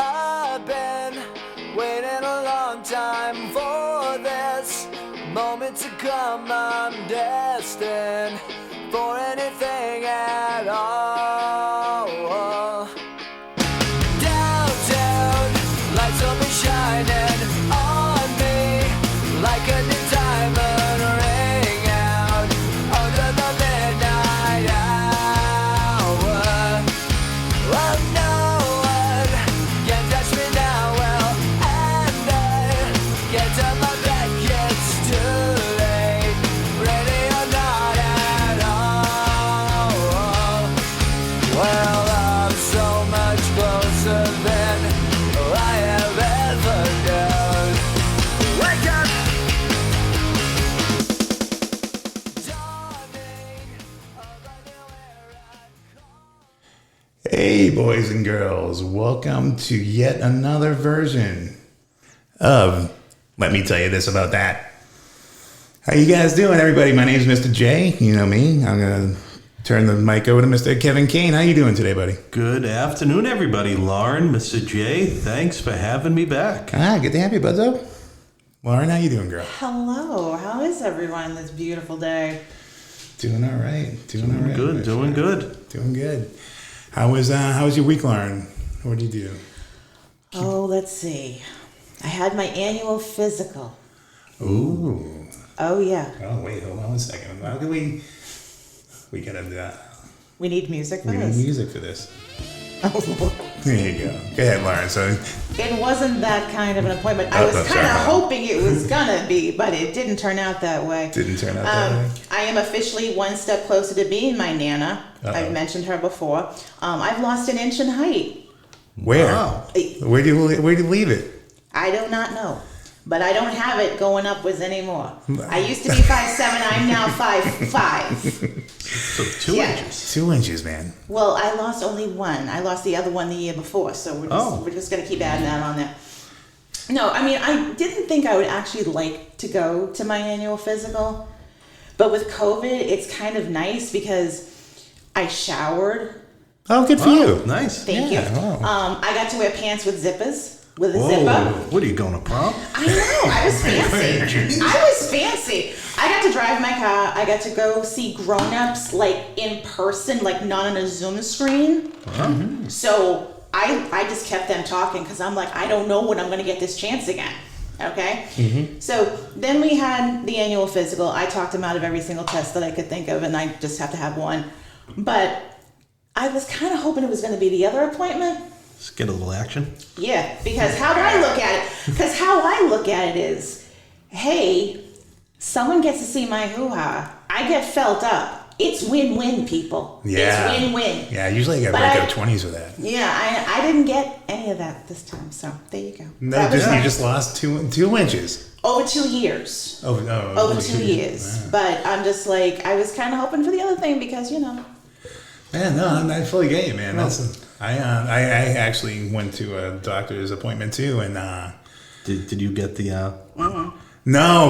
I've been waiting a long time for this moment to come. I'm destined for anything at all. Downtown, lights will be shining on me like a new diamond ring out under the midnight hour. Well, no one can touch me now. Well, and I get to my bed, it's too late. Ready or not at all. Well, I'm so much closer than I have ever known. Wake up! Dawning of a new era. Hey, boys and girls, welcome to yet another version of Let Me Tell You This About That. How you guys doing, everybody? My name's Mr. J. You know me. I'm going to turn the mic over to Mr. Kevin Kane. How you doing today, buddy? Good afternoon, everybody. Lauren, Mr. J, thanks for having me back. Good to have you, Buzzo. Lauren, how you doing, girl? Hello, how is everyone this beautiful day? Doing all right. Doing all right. Good, doing good. Doing good. How was your week, Lauren? What did you do? Oh, let's see. I had my annual physical. Ooh. Oh, yeah. Oh, wait, hold on a second. How can we gotta, We need music for we need this. music for this. Oh, Lord. There you go. Go ahead, Lauren. So, It wasn't that kind of an appointment. I was that's kind of right. hoping it was gonna be, but it didn't turn out that way. didn't turn out that way. I am officially one step closer to being my Nana. Uh-oh. I've mentioned her before. I've lost an inch in height. Where? Wow. Where do you leave it? I do not know. But I don't have it going upwards anymore. I used to be 5'7", I'm now 5'5". So 2 Yeah. inches. 2 inches, man. Well, I lost only one. I lost the other one the year before, so we're just gonna keep adding that on there. No, I mean, I didn't think I would actually like to go to my annual physical, but with COVID, it's kind of nice because I showered. Oh, good for you. Nice. Thank Yeah, you. wow. I got to wear pants with zippers, with a Whoa, zipper. what are you going to prom? I know, I was fancy. I was fancy. I got to drive my car. I got to go see grown-ups like in person, like not on a Zoom screen. So I just kept them talking because I'm like, I don't know when I'm going to get this chance again. Okay? So then we had the annual physical. I talked him out of every single test that I could think of, and I just have to have one. But I was kind of hoping it was going to be the other appointment. Let's get a little action. Yeah, because how do I look at it? Because how I look at it is, hey, someone gets to see my hoo-ha. I get felt up. It's win-win, people. Yeah. It's win-win. Yeah, usually I got But break I- up 20s with that. Yeah, I didn't get any of that this time, so there you go. No, That was you just lost 2 inches. over 2 years. Over 2 years. Wow. But I'm just like, I was kind of hoping for the other thing because, you know. Man, no, I fully get you, man. I actually went to a doctor's appointment too, and Did you get the... no,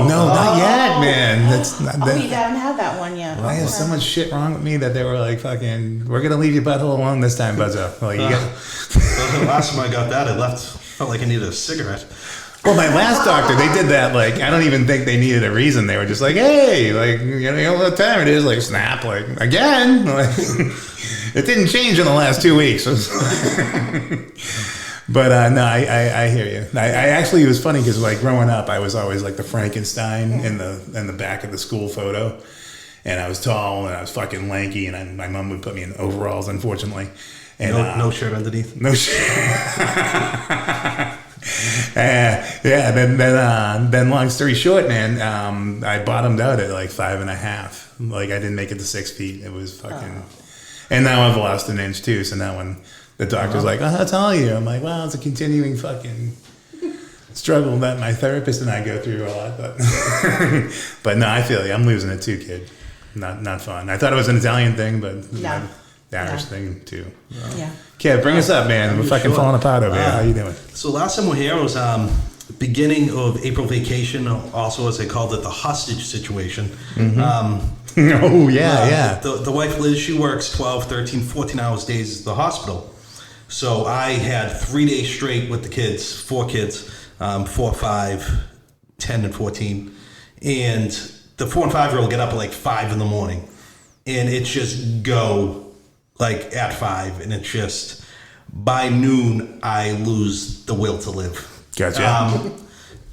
not yet, man. That's not Oh, that. you haven't had that one yet. I have so much shit wrong with me that they were like, "Fucking, we're gonna leave your butthole alone this time, Buzzo." Like, you got. The last time I got that, I felt like I needed a cigarette. Well, my last doctor, they did that. Like, I don't even think they needed a reason. They were just like, "Hey, like, you know what time it is?" Like, snap, like again. Like, it didn't change in the last 2 weeks. But no, I hear you. I actually, it was funny because like growing up, I was always like the Frankenstein in the back of the school photo, and I was tall and I was fucking lanky, and my mom would put me in overalls, unfortunately. And No shirt underneath. no shit. Yeah. Then long story short, man, I bottomed out at like 5.5. Like I didn't make it to 6 feet. It was fucking. And now I've lost an inch too. So now when the doctor's like, "Oh, how tall are you?" I'm like, "Well, it's a continuing fucking struggle that my therapist and I go through a lot." But no, I feel you. I'm losing it too, kid. Not fun. I thought it was an Italian thing, but No. the Irish thing too. Yeah. Kev, bring us up, man. We're fucking Sure. falling apart over here. How you doing? So last time we were here was beginning of April vacation, also as they called it, the hostage situation. Oh, yeah, yeah. The wife, Liz, she works 12, 13, 14 hours days at the hospital. So I had 3 days straight with the kids, 4 kids, 4, 5, 10, and 14. And the 4 and 5-year-old get up at like 5 in the morning. And it's just go like at 5. And it's just by noon, I lose the will to live. Gotcha.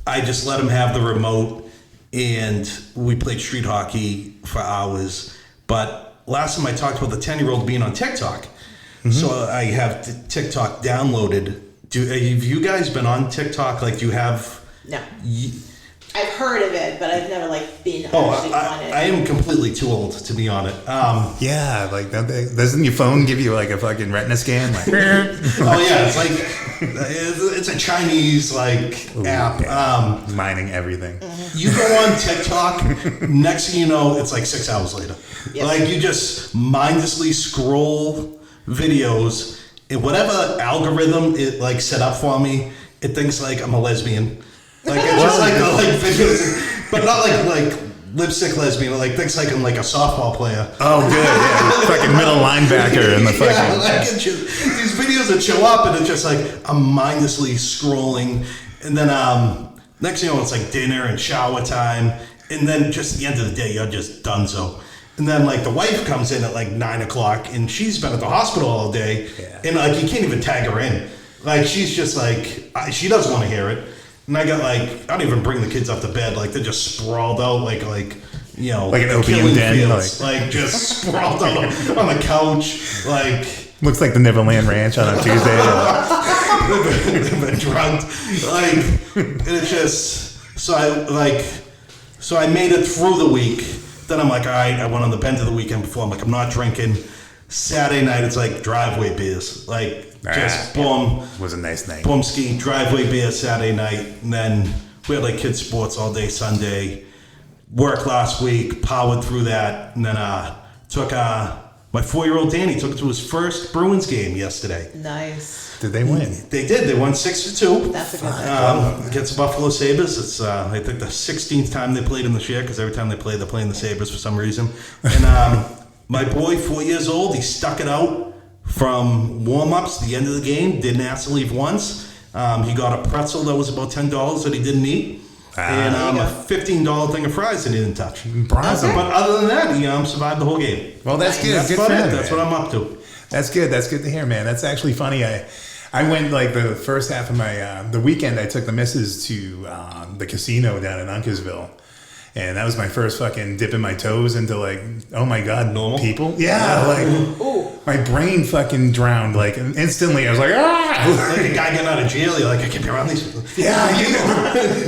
I just let them have the remote, and we played street hockey for hours. But last time I talked about the 10-year-old being on TikTok. So I have TikTok downloaded. Have you guys been on TikTok? Like, do you have... No. I've heard of it, but I've never been actually on it. I am completely too old to be on it. Yeah, like doesn't your phone give you like a fucking retina scan? Like, oh yeah, it's like it's a Chinese app. Yeah. Mining everything. You go on TikTok, next thing you know, it's like 6 hours later. Yes. Like you just mindlessly scroll videos, and whatever algorithm it set up for me, it thinks like I'm a lesbian. Like it's just the videos, but not like lipstick lesbian. It thinks like I'm like a softball player. Oh, good, yeah, fucking middle linebacker in the fucking. Yeah, these videos that show up, and it's just like I'm mindlessly scrolling, and then next thing you know, it's like dinner and shower time, and then just at the end of the day, you're just done so. And then the wife comes in at 9 o'clock, and she's been at the hospital all day, and you can't even tag her in. She's just she doesn't want to hear it. And I got I don't even bring the kids up to bed. They're just sprawled out like an opium den, fields. Just sprawled out on the couch. Looks like the Neverland Ranch on a Tuesday. They've been drugged. And it's just so I made it through the week. Then I'm like, all right, I went on the bend of the weekend before. I'm like, I'm not drinking. Saturday night, it's driveway beers. Just boom. Was a nice night. Boom ski, driveway beer Saturday night. And then we had kids sports all day Sunday. Work last week, powered through that. And then took my 4-year-old Danny, took it to his first Bruins game yesterday. Nice. Did they win? They did. They won 6-2. That's a good one. Against the Buffalo Sabres. It's I think the 16th time they played in this year, because every time they play, they're playing the Sabres for some reason. And my boy, 4 years old, he stuck it out from warm-ups to the end of the game. Didn't ask to leave once. He got a pretzel that was about $10 that he didn't eat. And a $15 thing of fries that he didn't touch. Bravo. But other than that, he survived the whole game. Well, that's good. That's Good about for it. him, That's man. what I'm up to. That's good. That's good to hear, man. That's actually funny. I went the first half of my the weekend. I took the missus to the casino down in Uncasville, and that was my first fucking dipping my toes into oh my god, normal people. Yeah, my brain fucking drowned and instantly. I was like, ah, like a guy getting out of jail. You're like, I can't be around these people. Yeah,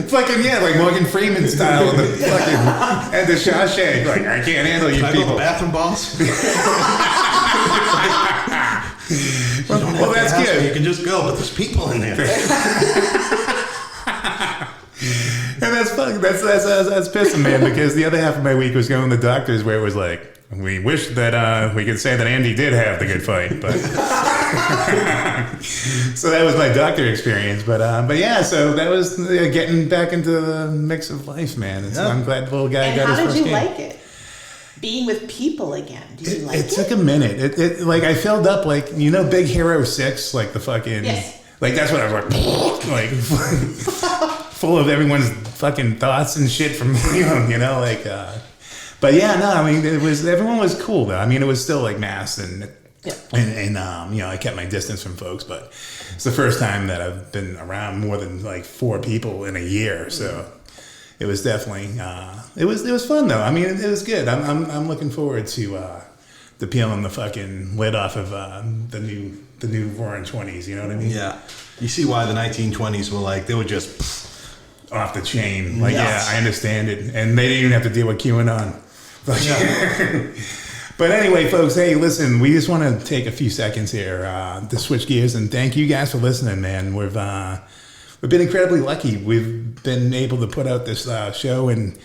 fucking like Morgan Freeman style in the fucking and the Shawshank. I can't handle you Can I go to people. the bathroom, boss? Well, that's good. You can just go, but there's people in there. And that's fucking that's pissing, man, because the other half of my week was going to the doctors where it was we wish that we could say that Andy did have the good fight, but so that was my doctor experience. But yeah, so that was getting back into the mix of life, man. I'm glad the little guy And got his how first did you game. like it? Being with people again. Did you like it? It took a minute. It I filled up Big Hero 6, the fucking Yes. that's what I was full of everyone's fucking thoughts and shit from but yeah, no, I mean everyone was cool though. I mean it was still masked and I kept my distance from folks, but it's the first time that I've been around more than 4 people in a year, so it was definitely it was fun though. I mean it was good. I'm looking forward to peeling the fucking lid off of the new Roaring 20s. You know what I mean? Yeah. You see why the 1920s were they were just Off the chain. Yes. Yeah, I understand it, and they didn't even have to deal with QAnon. But anyway, folks, hey, listen, we just want to take a few seconds here to switch gears and thank you guys for listening, man. We've been incredibly lucky. We've been able to put out this show, and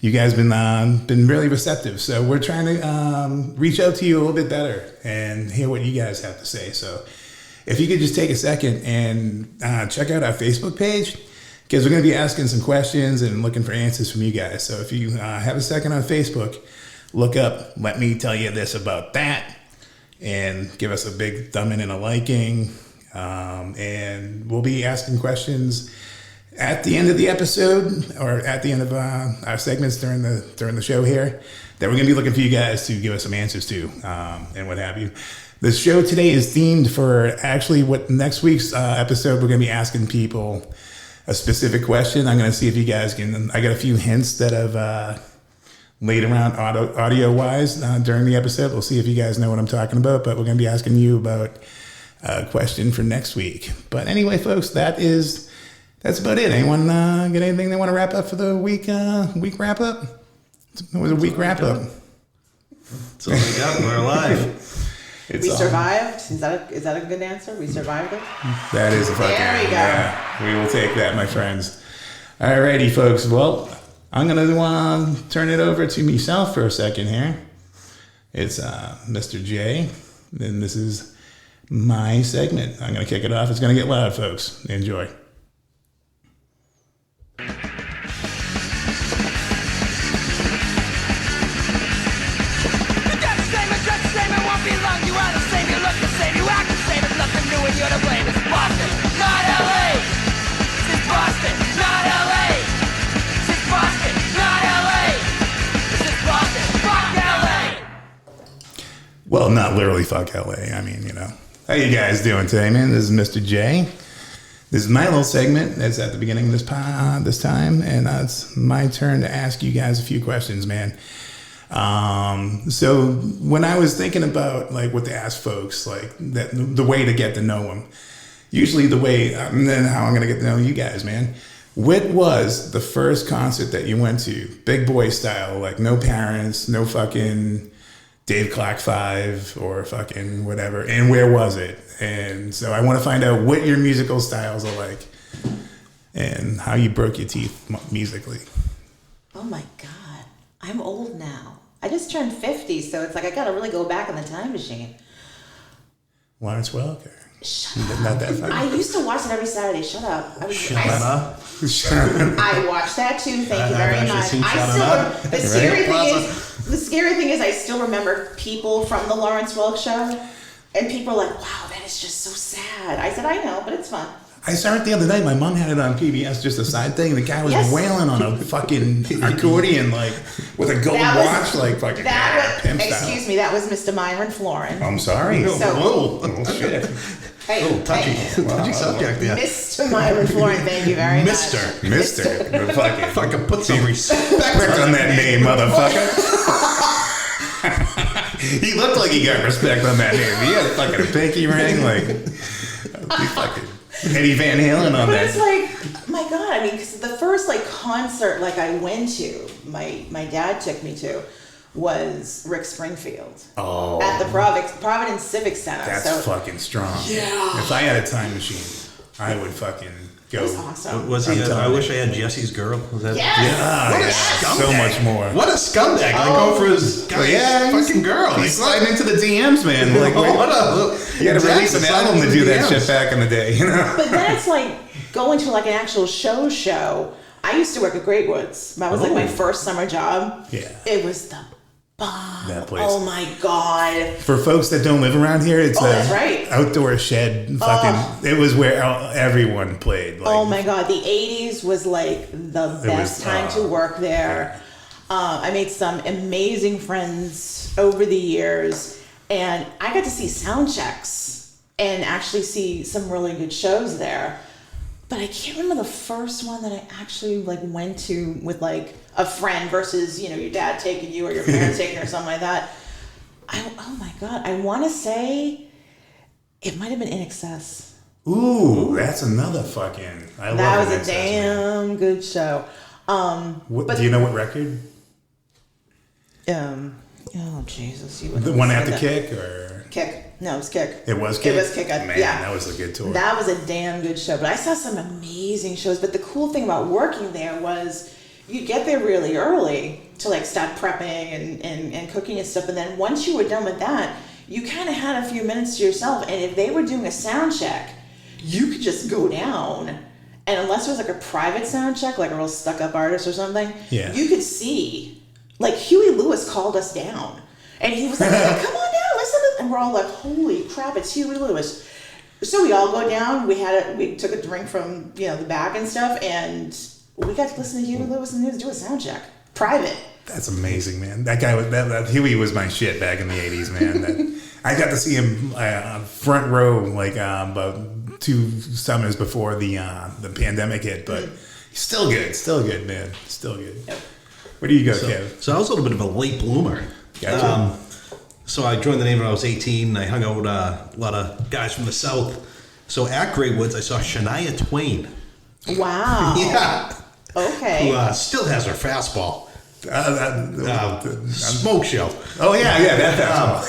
you guys been really receptive. So we're trying to reach out to you a little bit better and hear what you guys have to say. So if you could just take a second and check out our Facebook page, because we're going to be asking some questions and looking for answers from you guys. So if you have a second on Facebook, look up, let me tell you this about that. and give us a big thumb in and a liking. And we'll be asking questions at the end of the episode, or at the end of our segments during the show here, that we're going to be looking for you guys to give us some answers to, and what have you. The show today is themed for actually what next week's episode, we're going to be asking people a specific question. I'm going to see if you guys can, I got a few hints that have laid around audio-wise during the episode. We'll see if you guys know what I'm talking about, but we're going to be asking you about a question for next week. But anyway, folks, that's about it. Anyone get anything they want to wrap up for the week wrap-up? It was a week wrap-up. That's all we got. We're alive. We survived. Is that a good answer? We survived it. That is a fucking. There we go. Yeah, we will take that, my friends. Alrighty, folks. Well, I'm gonna turn it over to myself for a second here. It's Mr. J, and this is my segment. I'm gonna kick it off. It's gonna get loud, folks. Enjoy. You're to blame. It's Boston, not LA. This is Boston, not LA. This is Boston, not LA. This is Boston, fuck LA. Well, not literally fuck LA. I mean, How you guys doing today, man? This is Mr. J. This is my little segment that's at the beginning of this time, and it's my turn to ask you guys a few questions, man. So when I was thinking about like what to ask folks, like that, the way to get to know them, usually the way, and then how I'm going to get to know you guys, man. What was the first concert that you went to, big boy style, like no parents, no fucking Dave Clark 5 or fucking whatever, and where was it? And so I want to find out what your musical styles are like and how you broke your teeth musically. Oh my God, I'm old now. I just turned 50, so it's like I gotta really go back in the time machine. Lawrence Welker. Shut up. Not that funny. I used to watch it every Saturday. Shut up. Shut up. I watched that too. Thank you very much. The scary thing is I still remember people from the Lawrence Welk show, and people are like, "Wow, that is just so sad." I said, "I know, but it's fun." I saw it the other night. My mom had it on PBS, just a side thing. The guy was wailing on a fucking accordion, like with a gold watch, like fucking pimp style. Excuse me, that was Mr. Myron Florin. I'm sorry. Whoa. Oh shit. Hey, touchy subject. Yeah. Mr. Myron Florin, thank you very much. Mister. Fucking put some respect on that name, motherfucker. He looked like he got respect on that name. He had fucking a pinky ring, like he fucking Eddie Van Halen on but that. It's like, my God, I mean, because the first like concert like I went to, my dad took me to, was Rick Springfield. Oh. At the Providence Civic Center. That's fucking strong. Yeah. If I had a time machine, I would fucking go. It was awesome. Was he? I wish I had Jesse's Girl. Was that? Yes. What a So scumbag. much more. What a scumbag! Like going for his fucking girl. He's sliding into the DMs, man. Like, what a? you had to release an album to do that shit back in the day, But then it's like going to like an actual show. I used to work at Great Woods. That was like my first summer job. Yeah. It was the bomb. That place. Oh my God. For folks that don't live around here, it's that's right. Outdoor shed. Fucking, it was where everyone played. Like, oh my God. The 80s was like the best time to work there. I made some amazing friends over the years, and I got to see sound checks and actually see some really good shows there. But I can't remember the first one that I actually like went to with like a friend versus, your dad taking you or your parents taking you or something like that. Oh my God. I want to say it might have been In Excess. Ooh, that's another fucking. I love that was In a Excess, man. damn good show. Do you know what record? Oh Jesus! The one after Kick or Kick? No, it was Kick. It was Kick. It was Kick. Man, yeah, that was a good tour. That was a damn good show. But I saw some amazing shows. But the cool thing about working there was you get there really early to like start prepping and cooking and stuff. And then once you were done with that, you kind of had a few minutes to yourself. And if they were doing a sound check, you could just go down. And unless it was like a private sound check, like a real stuck-up artist or something, you could see. Like Huey Lewis called us down, and he was like, "Come on down, listen to." and we're all like, holy crap, it's Huey Lewis. So we all go down. We took a drink from the back and stuff, and we got to listen to Huey Lewis and do a sound check, private. That's amazing, man. That guy was that Huey was my shit back in the '80s, man. I got to see him front row like about 2 summers before the pandemic hit, but he's still good, man, still good. Yep. Where do you go, Kev? So I was a little bit of a late bloomer. Gotcha. So I joined the Navy when I was 18. And I hung out with a lot of guys from the South. So at Great Woods, I saw Shania Twain. Wow. Yeah. Okay. Who still has her fastball. Smoke show. Oh yeah, that.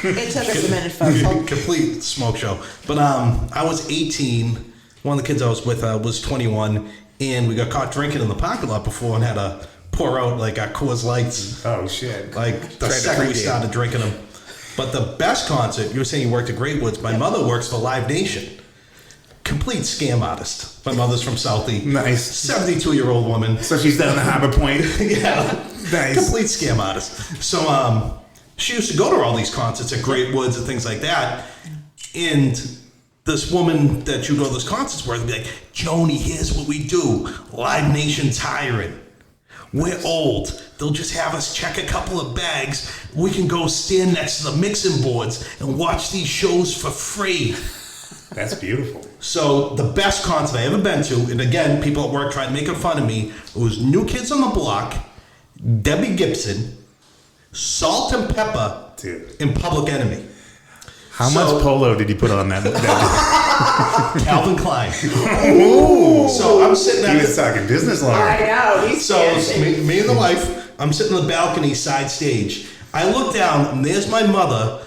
It took us a minute, folks. Complete smoke show. But I was 18. One of the kids I was with was 21, and we got caught drinking in the parking lot before and had to pour out like our Coors Lights. Oh shit! Like the second we started drinking them. But the best concert, you were saying you worked at Great Woods. My mother works for Live Nation. Complete scam artist. My mother's from Southie. Nice. 72-year-old woman. So she's down in Harbor Point. Yeah. Nice. Complete scam artist. So she used to go to all these concerts at Great Woods and things like that. And this woman that you go to those concerts with would be like, Joni, here's what we do. Live Nation's hiring. We're old. They'll just have us check a couple of bags. We can go stand next to the mixing boards and watch these shows for free. That's beautiful. So the best concert I ever been to, and again, people at work tried making fun of me, it was New Kids on the Block, Debbie Gibson, Salt and Pepper, Dude. and Public Enemy. How much polo did you put on that? Calvin Klein. Ooh. So I'm sitting He at was talking business line. I know. He's So it's me and the wife, I'm sitting on the balcony side stage. I look down, and there's my mother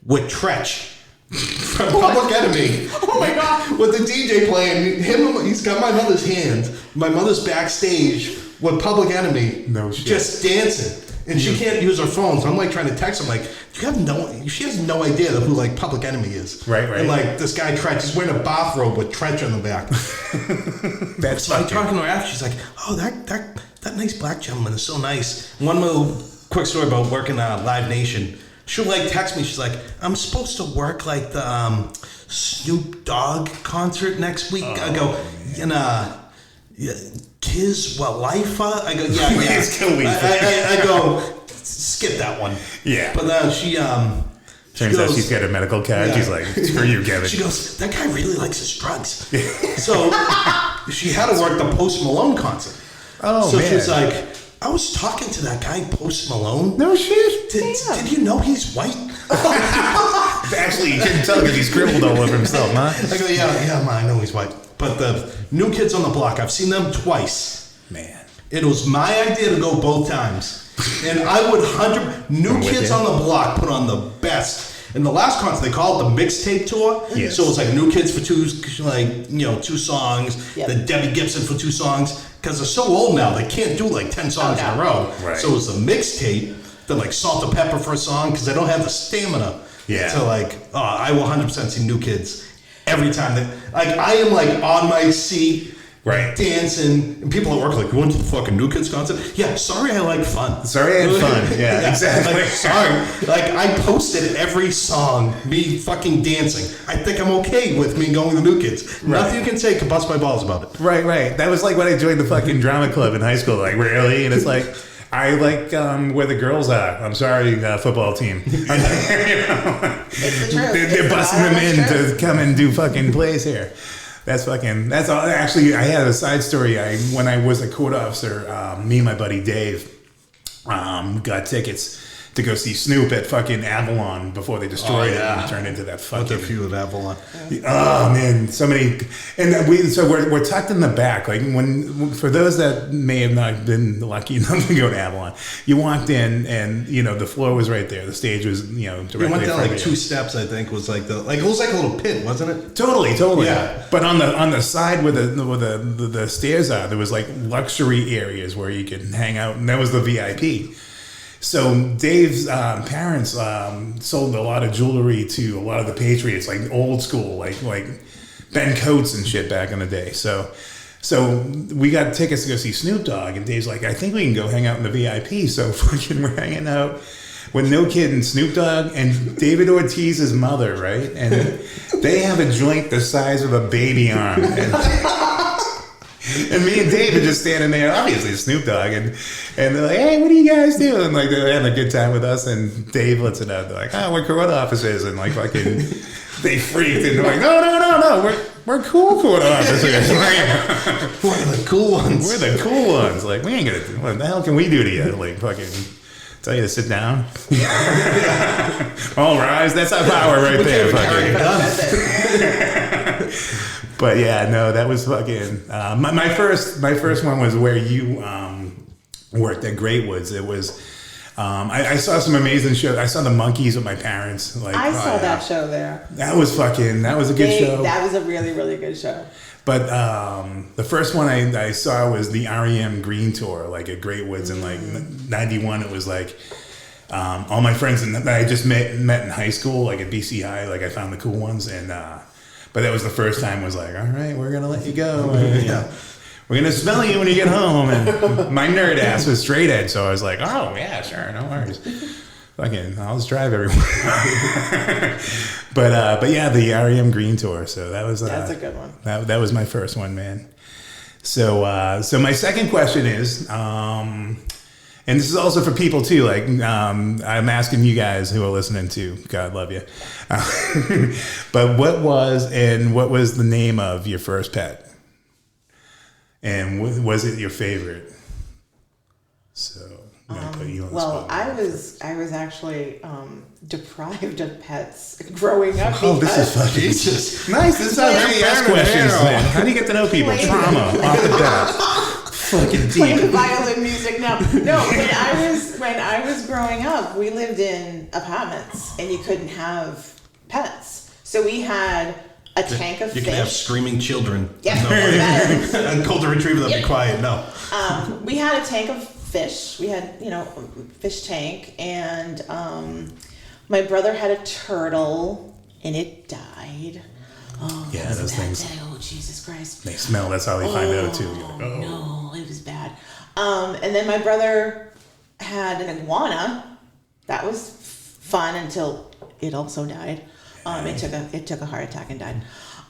with Tretch from Public Enemy. Oh my God. With the DJ playing, he's got my mother's hand. My mother's backstage with Public Enemy. No shit. Just dancing. And she can't use her phone, so I'm like trying to text him, like, she has no idea who like Public Enemy is. Right. And like this guy Tretch, he's wearing a bathrobe with Tretch on the back. That's So I'm fucking- talking to her after, she's like, oh, that nice black gentleman is so nice. One little quick story about working at Live Nation. She'll like text me, she's like, I'm supposed to work like the Snoop Dogg concert next week. I go, Kiz Walifa? I go, yeah. Kiz Khalifa. I go, skip that one. Yeah. But then she Turns out she's got a medical card. Yeah. She's like, screw you, Kevin. She goes, that guy really likes his drugs. So she had to work the Post Malone concert. Oh, so man. she's like, I was talking to that guy Post Malone. No shit. Did you know he's white? Actually, you couldn't tell because he scribbled all over himself, huh? I go, yeah, man, I know he's white. But the New Kids on the Block, I've seen them twice. Man. It was my idea to go both times. And I would New Kids on the Block put on the best. In the last concert, they called it the mixtape tour. Yes. So it was like New Kids for 2 songs. Yep. The Debbie Gibson for 2 songs. Because they're so old now, they can't do like 10 songs in a row. Right. So it was the mixtape, then like Salt and Pepper for a song, because they don't have the stamina. Yeah. To I will 100% see New Kids every time. I am like on my seat. Right. Dancing, and people at work are like, you went to the fucking New Kids concert? Yeah, sorry I like fun. Sorry I had fun. Yeah, exactly. Like, sorry. Like, I posted every song, me fucking dancing. I think I'm okay with me going to New Kids. Right. Nothing you can say can bust my balls about it. Right. That was like when I joined the fucking drama club in high school. Like, really? And it's like, I like where the girls are. I'm sorry, football team. It's the truth. They're busting them in to come and do fucking plays here. That's all. Actually, I had a side story. When I was a court officer, me and my buddy Dave got tickets to go see Snoop at fucking Avalon before they destroyed it and turned into that fucking. With a few at Avalon. Oh man, so many, and we're tucked in the back. Like for those that may have not been lucky enough to go to Avalon, you walked in and the floor was right there. The stage was directly. We went in down front like of 2 you. steps. I think was like it was like a little pit, wasn't it? Totally. Yeah. But on the side where the stairs are, there was like luxury areas where you could hang out, and that was the VIP. So Dave's parents sold a lot of jewelry to a lot of the Patriots, like old school, like Ben Coates and shit back in the day. So we got tickets to go see Snoop Dogg, and Dave's like, I think we can go hang out in the VIP. So fucking we're hanging out. with no kidding, Snoop Dogg and David Ortiz's mother, right? And they have a joint the size of a baby arm. And me and David just standing there, obviously Snoop Dogg, and they're like, hey, what are you guys doing? Like, they're having a good time with us, and Dave lets it out. They're like, oh, we're corona officers, and like fucking, they freaked, and they're like, no, we're cool corona officers. We're the cool ones. We're the cool ones. Like, we ain't gonna do, what the hell can we do to you? Like, fucking tell you to sit down? All rise, that's our power right there. Fucking. But yeah, no, that was fucking. My first one was where you worked at Great Woods. It was. I saw some amazing shows. I saw the Monkees with my parents. Like I saw that show there. That was fucking. That was a good show. That was a really, really good show. But the first one I saw was the REM Green Tour, like at Great Woods in like '91. It was like all my friends that I just met in high school, like at BC High. Like I found the cool ones and. But that was the first time. Was like, all right, we're gonna let you go. Yeah, we're gonna smell you when you get home. And my nerd ass was straight edge, so I was like, oh yeah, sure, no worries. Fucking, I'll just drive everywhere. but yeah, the REM Green Tour. So that's a good one. That was my first one, man. So my second question is, and this is also for people too. Like I'm asking you guys who are listening to. God love you. But what was the name of your first pet? And was it your favorite? So I'm gonna put you on the spot. I was actually deprived of pets growing up. Oh, this is fucking Jesus. Nice. This is how you ask questions, man. How do you get to know people? Trauma off the bat. Fucking deep. Playing violin music. No. When I was growing up, we lived in apartments, and you couldn't have pets. So we had a tank of fish. You can have screaming children. Yeah. No, a golden retriever that'll be quiet. No. We had a tank of fish. We had, fish tank, and my brother had a turtle, and it died. Oh, yeah, those things. Oh, Jesus Christ. They smell. That's how they find out too. No, it was bad. And then my brother had an iguana. That was fun until it also died. It took a heart attack and died.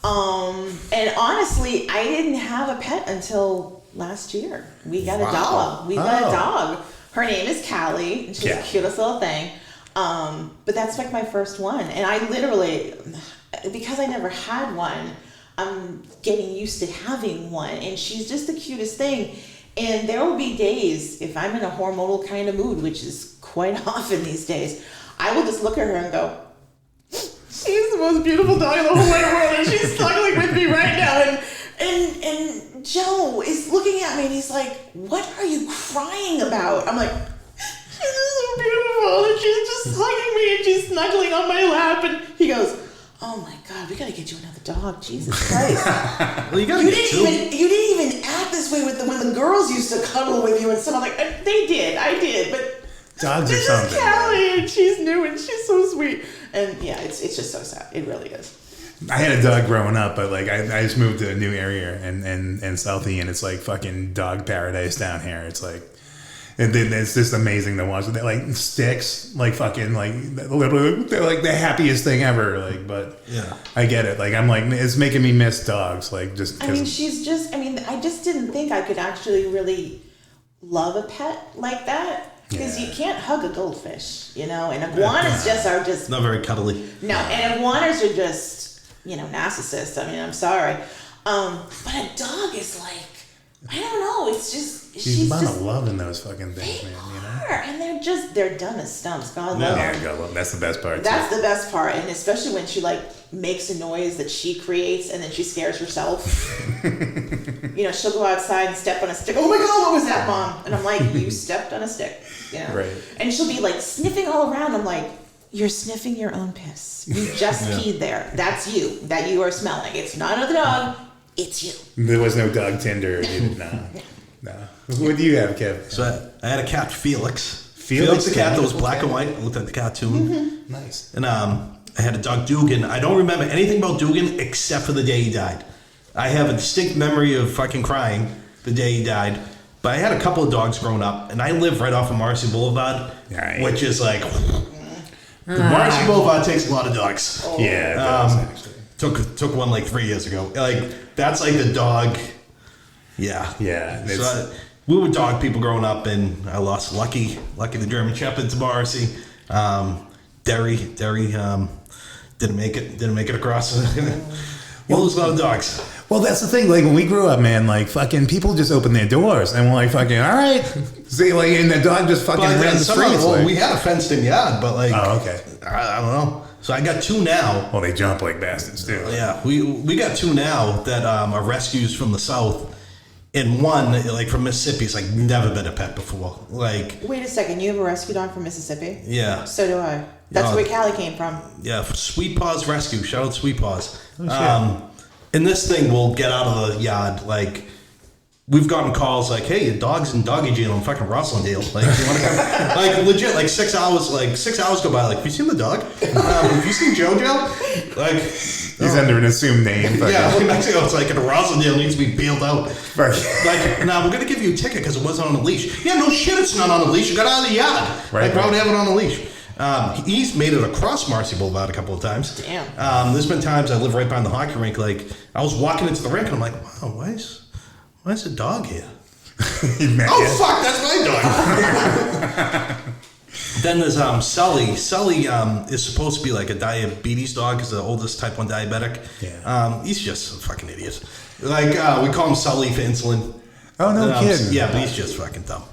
And honestly, I didn't have a pet until last year. We got a dog. Got a dog. Her name is Callie, and she's the cutest little thing. But that's like my first one, and I literally, because I never had one, I'm getting used to having one, and she's just the cutest thing. And there will be days, if I'm in a hormonal kind of mood, which is quite often these days, I will just look at her and go, she's the most beautiful dog in the whole wide world, and she's snuggling with me right now. And Joe is looking at me, and he's like, what are you crying about? I'm like, she's so beautiful, and she's just hugging me, and she's snuggling on my lap, and he goes, oh my God, we gotta get you another dog, Jesus Christ. Well, you didn't even act this way when the girls used to cuddle with you and stuff. I'm like, I did, but dogs are something. This is Callie, and she's new, and she's so sweet. And yeah, it's just so sad. It really is. I had a dog growing up, but like I just moved to a new area in Southie, and it's like fucking dog paradise down here. It's like, it's just amazing to watch. They like sticks, like fucking like they're like the happiest thing ever. Like, but yeah, I get it. Like I'm like, it's making me miss dogs. Like just. I mean, I just didn't think I could actually really love a pet like that. Because you can't hug a goldfish, and iguanas are just not very cuddly. No, and iguanas are just, narcissists. I mean, I'm sorry. But a dog is like, I don't know, it's just, she's just loving those fucking things, man. And they're dumb as stumps. God love them. Yeah, that's the best part. That's the best part, and especially when she like makes a noise that she creates, and then she scares herself. She'll go outside and step on a stick. Oh my God, what was that, Mom? And I'm like, you stepped on a stick. Right. And she'll be like sniffing all around. I'm like, you're sniffing your own piss. You just peed there. That's you. That you are smelling. It's not another dog. It's you. There was no dog Tinder. No. What do you have, Kev? So I had a cat, Felix. Felix the cat that was black and white. I looked at the cartoon. Mm-hmm. Nice. And I had a dog, Dugan. I don't remember anything about Dugan except for the day he died. I have a distinct memory of fucking crying the day he died. But I had a couple of dogs growing up, and I live right off of Marcy Boulevard, Right. which is like the Marcy Boulevard takes a lot of dogs. Yeah, it does, actually. Took one like 3 years ago. Like that's like the dog. Yeah. Yeah, So we were dog people growing up, and I lost Lucky the German Shepherd to Marcy. Derry didn't make it across. You lose a lot of dogs. Well, that's the thing. Like when we grew up, man, like fucking people just opened their doors and we're like, fucking, all right. See, like, and the dog just fucking But ran the some of streets. them- Like, we had a fenced-in yard, but like, oh, okay. I don't know. So I got 2 now. Well, they jump like bastards too. Yeah, we got 2 now that are rescues from the south, and one like from Mississippi is like never been a pet before. Like, Wait a second, you have a rescue dog from Mississippi? yeah, So do I. That's Yeah. where Callie came from. yeah, Sweet Paws Rescue. Shout out Sweet Paws. Oh, shit. And this thing will get out of the yard. Like, we've gotten calls like, "Hey, your dog's in doggy jail in fucking Roslindale. Like, you want to come?" Like, legit. Like 6 hours. Like 6 hours go by. Like, have you seen the dog? Have you seen JoJo? Like, He's under an assumed name. Fucking. yeah. Like, next thing it's like in Roslindale needs to be bailed out. Right. Like, now we're gonna give you a ticket because it wasn't on a leash. Yeah, no shit, it's not on a leash. You got out of the yard. Right, Like, why would right. have it on a leash? He's made it across Marcy Boulevard a couple of times. Damn. There's been times I live right behind the hockey rink. Like, I was walking into the rink and I'm like, wow, why is a dog here? Oh fuck, that's my dog. Then there's Sully. Sully is supposed to be like a diabetes dog because the oldest type 1 diabetic. Yeah. He's just a fucking idiot. Like we call him Sully for insulin. Oh, no kidding. Yeah, but he's just fucking dumb.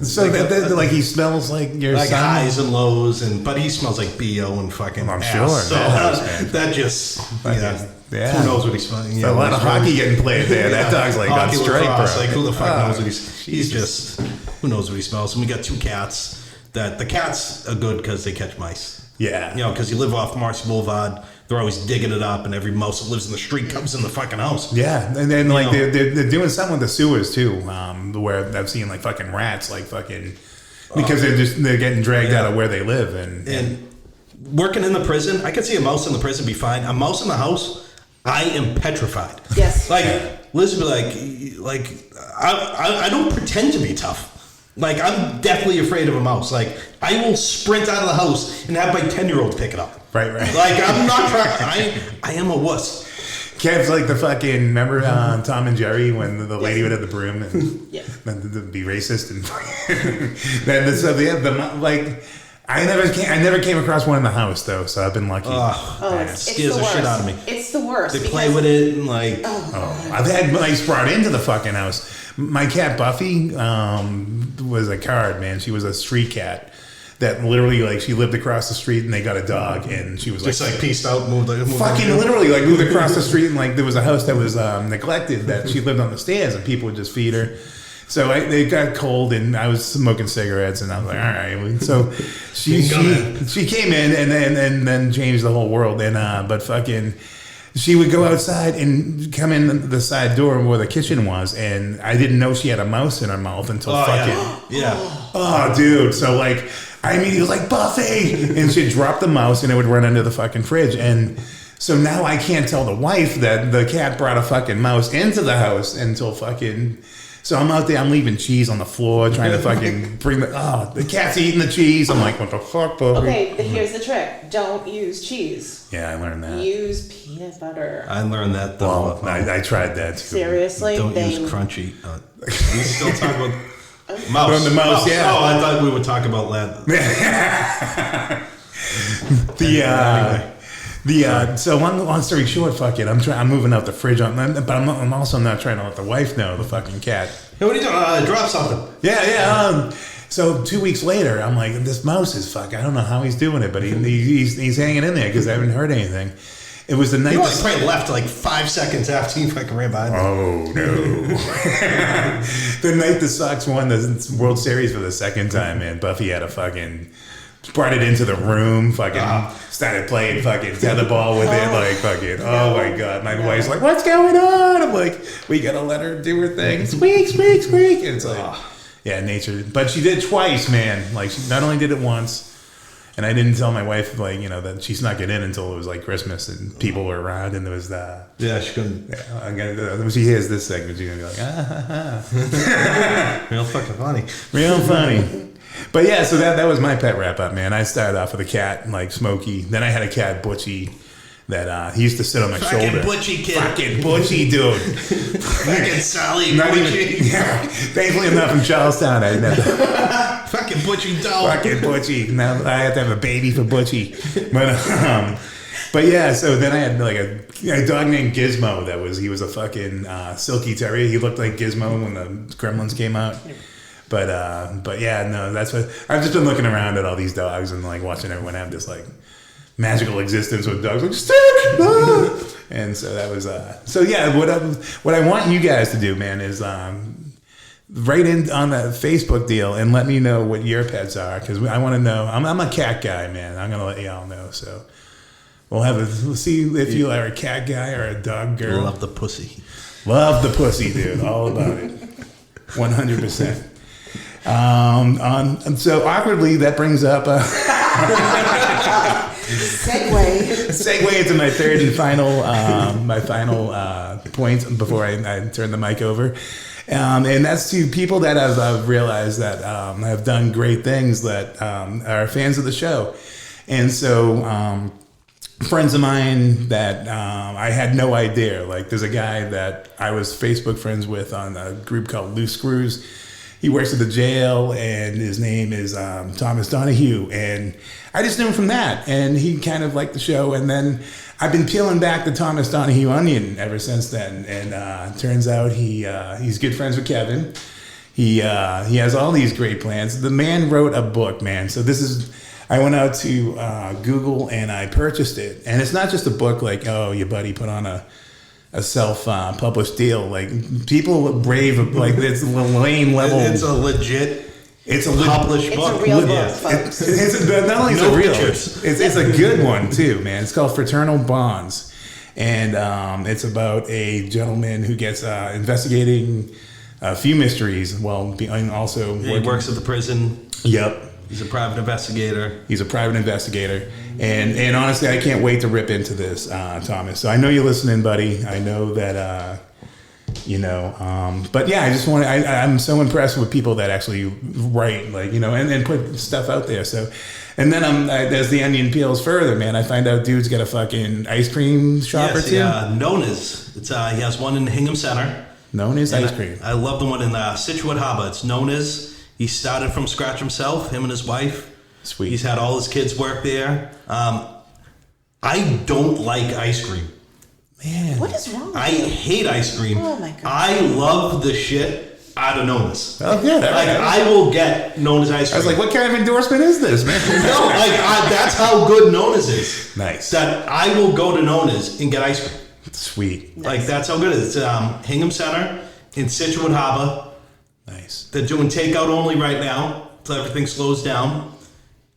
So like he smells like your Like son? highs and lows, but he smells like BO and fucking I'm ass. sure, So man. that just, yeah. who knows what he's smelling. There's a lot of hockey getting played there. That dog's like on Hockey, strike, lacrosse, bro. Like who the fuck Oh, knows what he's just, who knows what he smells. And we got 2 cats that the cats are good because they catch mice. Yeah. You know, because you live off Marcy Boulevard, they're always digging it up, and every mouse that lives in the street comes in the fucking house. Yeah, and then like know. they're doing something with the sewers too, where I've seen like fucking rats, like fucking, because they're getting dragged out of where they live, And working in the prison, I could see a mouse in the prison be fine. A mouse in the house, I am petrified. Yes. Like Liz would be like I don't pretend to be tough. Like I'm deathly afraid of a mouse. Like I will sprint out of the house and have my 10-year-old pick it up. Right. Like I'm not trying. I am a wuss. Kev's like the fucking, remember Tom and Jerry when the lady would have the broom and Yeah. and be racist and then so like I never came across one in the house though, so I've been lucky. Oh, It it's scares the the worst. shit out of me. It's the worst. They because- play with it and like I've had mice brought into the fucking house. My cat Buffy was a card, man. She was a street cat that literally like she lived across the street and they got a dog and she was just like pieced out, moved fucking literally like moved across the street and like there was a house that was neglected that she lived on the stairs and people would just feed her. So they got cold and I was smoking cigarettes and I was like, all right. So she came in and then changed the whole world. And but fucking she would go outside and come in the side door where the kitchen was, and I didn't know she had a mouse in her mouth until yeah. Oh, dude. So, like, I mean, he was like, Buffy! And she'd drop the mouse and it would run under the fucking fridge. And so now I can't tell the wife that the cat brought a fucking mouse into the house until fucking... So I'm out there, I'm leaving cheese on the floor, trying to fucking bring the cat's eating the cheese. I'm like, what the fuck, Buffy? Okay, here's the trick. Don't use cheese. Yeah, I learned that. Use peanut butter. I learned that though. Well, I tried that too. Seriously? Don't use crunchy. We still talk about mouse. On the mouse, yeah. Oh, I thought we would talk about that. So long story short, fuck it. I'm moving out the fridge, but I'm also not trying to let the wife know, the fucking cat. Hey, what are you doing? Drop something. Yeah. So 2 weeks later, I'm like, this mouse is fuck. I don't know how he's doing it, but he's hanging in there because I haven't heard anything. It was the night. You only probably left like 5 seconds after you fucking ran by. Oh no! The night the Sox won the World Series for the second time, man. Buffy had a fucking. Brought it into the room, fucking started playing fucking tetherball with it, like fucking, oh my god. My wife's like, what's going on? I'm like, we gotta let her do her thing. Squeak, squeak, squeak. And it's like, yeah, nature. But she did twice, man. Like, she not only did it once, And I didn't tell my wife, like, that she snuck it in until it was like Christmas and people were around, and there was the. Yeah, she couldn't. Yeah, when she hears this segment, she's gonna be like, Real fucking funny. real funny. But yeah, so that was my pet wrap up, man. I started off with a cat, like Smokey. Then I had a cat, Butchie, that he used to sit on my shoulder. Butchie kid. Fucking Butchie, dude. Fucking Sally Not Butchie. even, yeah. Thankfully, I'm not from Charlestown. I didn't have to. Fucking Butchie dog. Fucking Butchie. Now I have to have a baby for Butchie. But yeah, so then I had like a dog named Gizmo he was a fucking silky terrier. He looked like Gizmo when the Gremlins came out. But yeah, no, that's what I've just been looking around at all these dogs and like watching everyone have this like magical existence with dogs like stick. And so that was so yeah, what I want you guys to do, man, is write in on the Facebook deal and let me know what your pets are, because I want to know. I'm a cat guy, man. I'm gonna let y'all know. So we'll see if you are a cat guy or a dog girl. Love the pussy. Love the pussy, dude. All about it. 100%. So awkwardly, that brings up segue into my third and final point before I turn the mic over, and that's to people that I've realized that have done great things that are fans of the show, and so friends of mine that I had no idea. Like, there's a guy that I was Facebook friends with on a group called Loose Screws. He works at the jail, and his name is Thomas Donahue. And I just knew him from that, and he kind of liked the show. And then I've been peeling back the Thomas Donahue onion ever since then. And turns out he's good friends with Kevin. He has all these great plans. The man wrote a book, man. So I went out to Google and I purchased it. And it's not just a book like, oh, your buddy put on a self-published deal. Like, people brave, like, it's a lame level. It's a legit published book. It's a real book, folks. Not only is No it real, pictures. it's a good one too, man. It's called Fraternal Bonds. And it's about a gentleman who gets investigating a few mysteries while being also He working. works at the prison. Yep. He's a private investigator. He's a private investigator. And honestly, I can't wait to rip into this, Thomas. So I know you're listening, buddy. I know that, but yeah, I'm so impressed with people that actually write, like, and put stuff out there. So, and then as the onion peels further, man, I find out dude's got a fucking ice cream shop or two. Known as. He has one in Hingham Center. Known as And ice cream. I love the one in Situate Harbor. It's known as. He started from scratch himself, him and his wife. Sweet. He's had all his kids work there. I don't like ice cream. Man. What is wrong with I you? hate ice cream. Oh my God. I love the shit out of Nonus. Oh, yeah. Like, I will get Nonus ice I cream. was like, what kind of endorsement is this, man? No, that's how good Nonus is. Nice. That I will go to Nonus and get ice cream. Sweet. Like, that's how good it is. It's Hingham Center in Situate Harbor. Nice. They're doing takeout only right now, so everything slows down.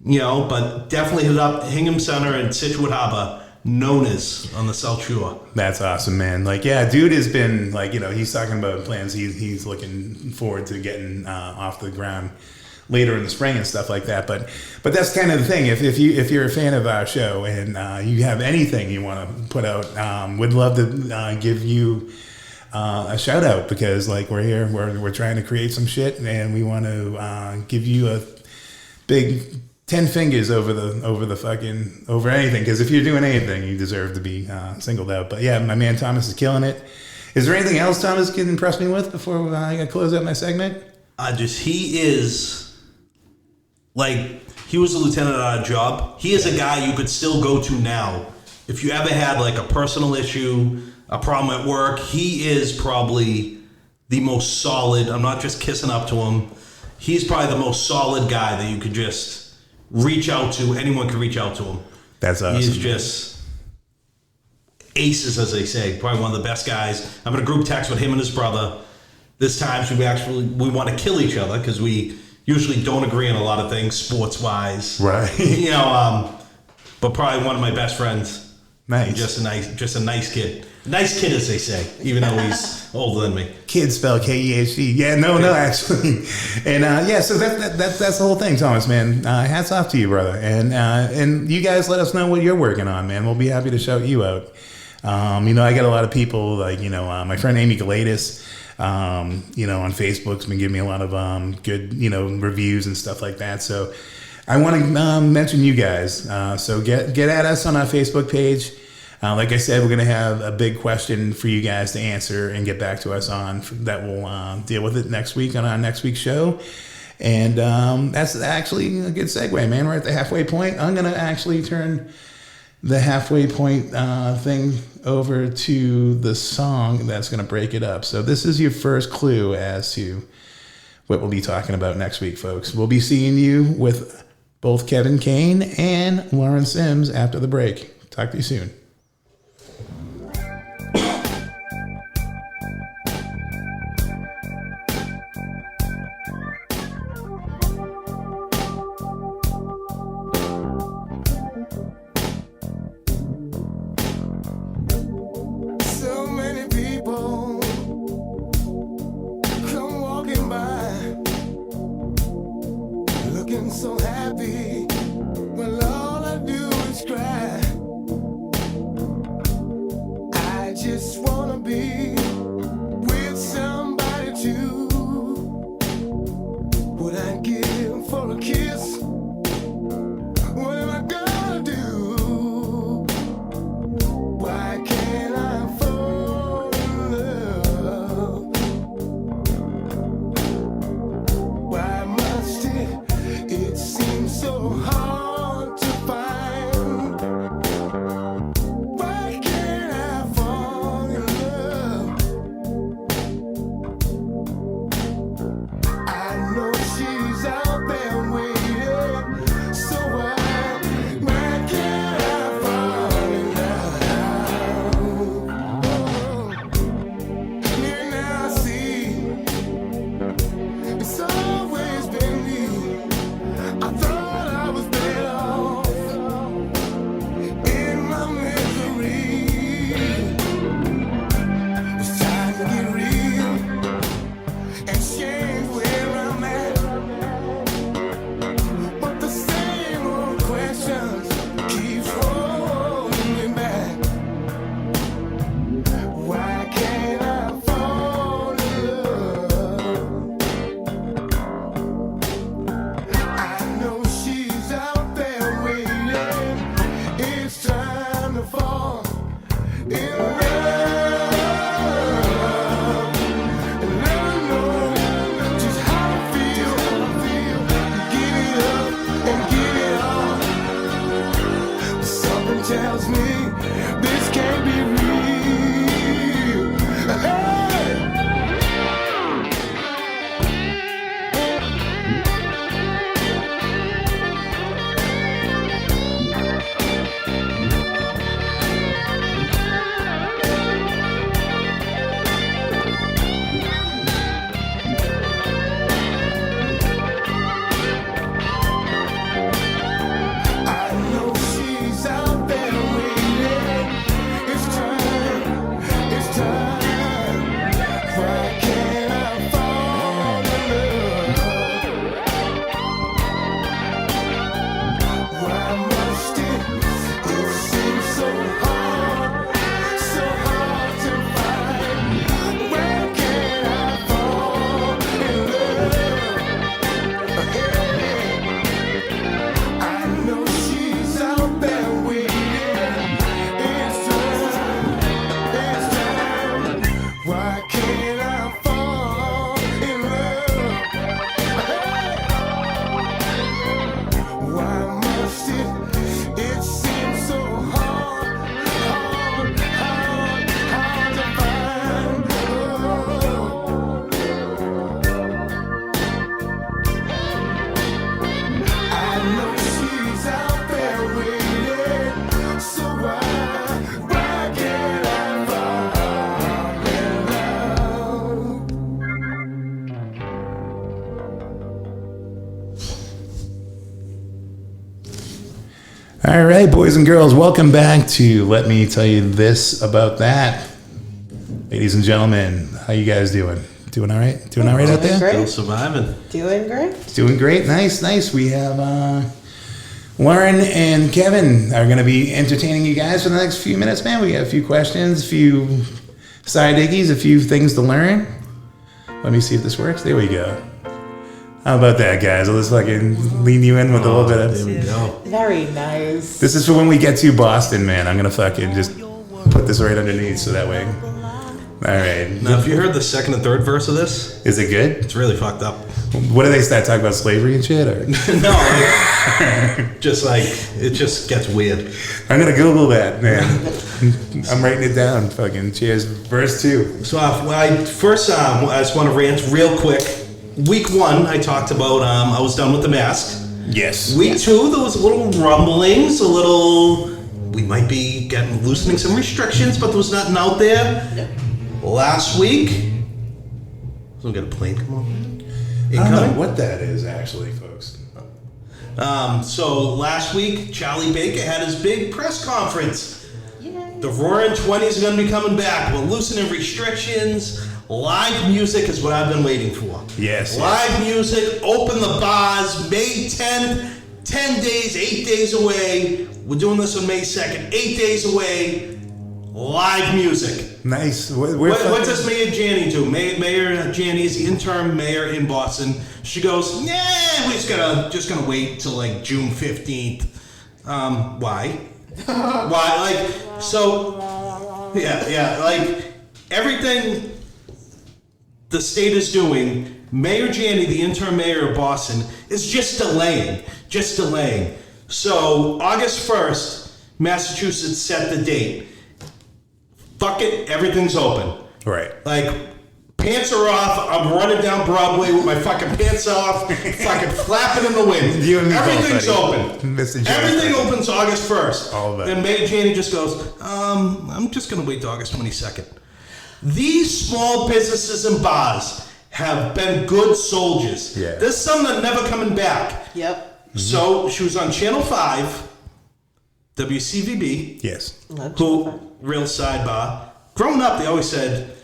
But definitely hit up Hingham Center and Situate Harbor, Nonus on the South Shore. That's awesome, man. Like, yeah, dude has been like, he's talking about plans. He's looking forward to getting off the ground later in the spring and stuff like that. But that's kind of the thing. If you're a fan of our show and you have anything you want to put out, we'd love to give you a shout out, because like we're here, we're trying to create some shit, and we want to give you a big 10 fingers over anything, because if you're doing anything, you deserve to be singled out. But yeah, my man Thomas is killing it. Is there anything else Thomas can impress me with before I close out my segment? He is like, he was a lieutenant on a job. He is a guy you could still go to now if you ever had like a personal issue, a problem at work. He is probably the most solid. I'm not just kissing up to him. He's probably the most solid guy that you could just reach out to. Anyone can reach out to him. That's awesome. He's just aces, as they say. Probably one of the best guys. I'm in a group text with him and his brother. This time we want to kill each other because we usually don't agree on a lot of things sports wise. Right. But probably one of my best friends. Nice. Just a nice kid. Nice kid, as they say, even though he's older than me. Kid spelled K-E-H-D. Yeah, no, actually. And so that's the whole thing, Thomas, man. Hats off to you, brother. And you guys let us know what you're working on, man. We'll be happy to shout you out. I got a lot of people like, my friend Amy Galatis, on Facebook's been giving me a lot of good, reviews and stuff like that. So I want to mention you guys. So get at us on our Facebook page. Like I said, we're going to have a big question for you guys to answer and get back to us on that. We'll deal with it next week on our next week's show. And that's actually a good segue, man. We're at the halfway point. I'm going to actually turn the halfway point thing over to the song that's going to break it up. So this is your first clue as to what we'll be talking about next week, folks. We'll be seeing you with both Kevin Kane and Lauren Sims after the break. Talk to you soon. So many people come walking by, looking so happy, when all I do is cry. I just wanna be with somebody too. What I give for a kiss? What am I gonna do? Why can't I fall in love? Why must it seem so hard to find? Why can't I fall in love? All right, boys and girls, welcome back to Let Me Tell You This About That. Ladies and gentlemen, how you guys doing? Doing all right? Doing all right out there? Still surviving. Doing great. Doing great. Nice. We have Lauren and Kevin are going to be entertaining you guys for the next few minutes, man. We got a few questions, a few side ickies, a few things to learn. Let me see if this works. There we go. How about that, guys? I'll just fucking lean you in with a little bit of... There we go. Very nice. This is for when we get to Boston, man. I'm going to fucking just put this right underneath so that way... All right. Now, have you heard the second and third verse of this? Is it good? It's really fucked up. What do they start talking about, slavery and shit? Or? No, just like, it just gets weird. I'm going to Google that, man. I'm writing it down. Fucking cheers. Verse 2. So, I just want to rant real quick. Week 1, I talked about I was done with the mask. Yes. Week 2, there was a little rumblings, we might be loosening some restrictions, but there was nothing out there. Last week, so we got a plane come on. I don't know what that is, actually, folks. So last week, Charlie Baker had his big press conference. Yay. The Roaring 20s are going to be coming back. We're loosening restrictions. Live music is what I've been waiting for. Yes. Live music, open the bars, May 10th, 10 days, 8 days away. We're doing this on May 2nd, 8 days away. Live music. Nice. What does Mayor Janney do? Mayor Janney is the interim mayor in Boston. She goes, we're just gonna wait till like June 15th. Why? Why? Everything the state is doing, Mayor Janney, the interim mayor of Boston, is just delaying. So August 1st, Massachusetts set the date. Fuck it, everything's open. Right. Like, pants are off, I'm running down Broadway with my fucking pants off, fucking flapping in the wind. You and me both, Everything's buddy. open. Mr. Jones, Everything buddy. opens August 1st. All of it. Then Mayor Janney just goes, I'm just gonna wait till August 22nd. These small businesses and bars have been good soldiers. Yeah. There's some that are never coming back. Yep. So she was on Channel 5, WCVB. Yes. Real sidebar. Growing up, they always said,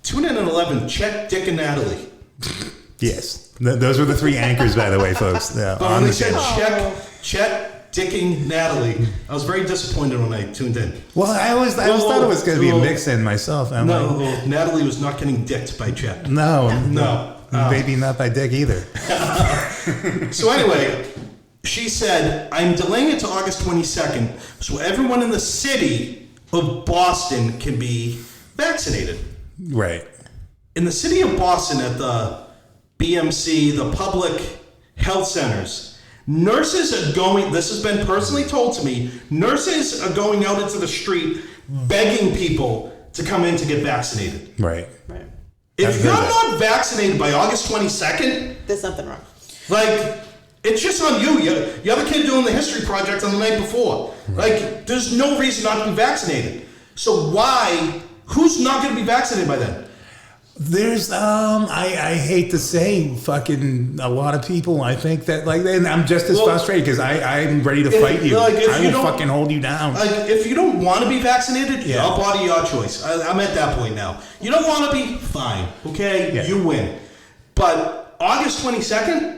tune in at 11, Chet, Dick, and Natalie. Yes. Those were the three anchors, by the way, folks. But On when the they said channel. Chet, Dick, and Natalie, I was very disappointed when I tuned in. Well, I always thought it was going to be a mix-in myself. I'm like, Natalie was not getting dicked by Chet. no. No. Maybe not by Dick either. So anyway, she said, I'm delaying it to August 22nd so everyone in the city of Boston can be vaccinated. Right. In the city of Boston at the BMC, the public health centers, nurses are going, this has been personally told to me, nurses are going out into the street begging people to come in to get vaccinated. Right. If you're not vaccinated by August 22nd, There's something wrong. like, it's just on you. You're the kid doing the history project on the night before. Like, there's no reason not to be vaccinated. So who's not going to be vaccinated by then? There's I hate to say fucking a lot of people. I think that and I'm just as frustrated because I'm ready to fight you. If I you will don't- fucking hold you down. Like, if you don't want to be vaccinated, Yeah. your body, your choice. I'm at that point now. You don't want to be, fine. Okay, Yeah. you win. But August 22nd,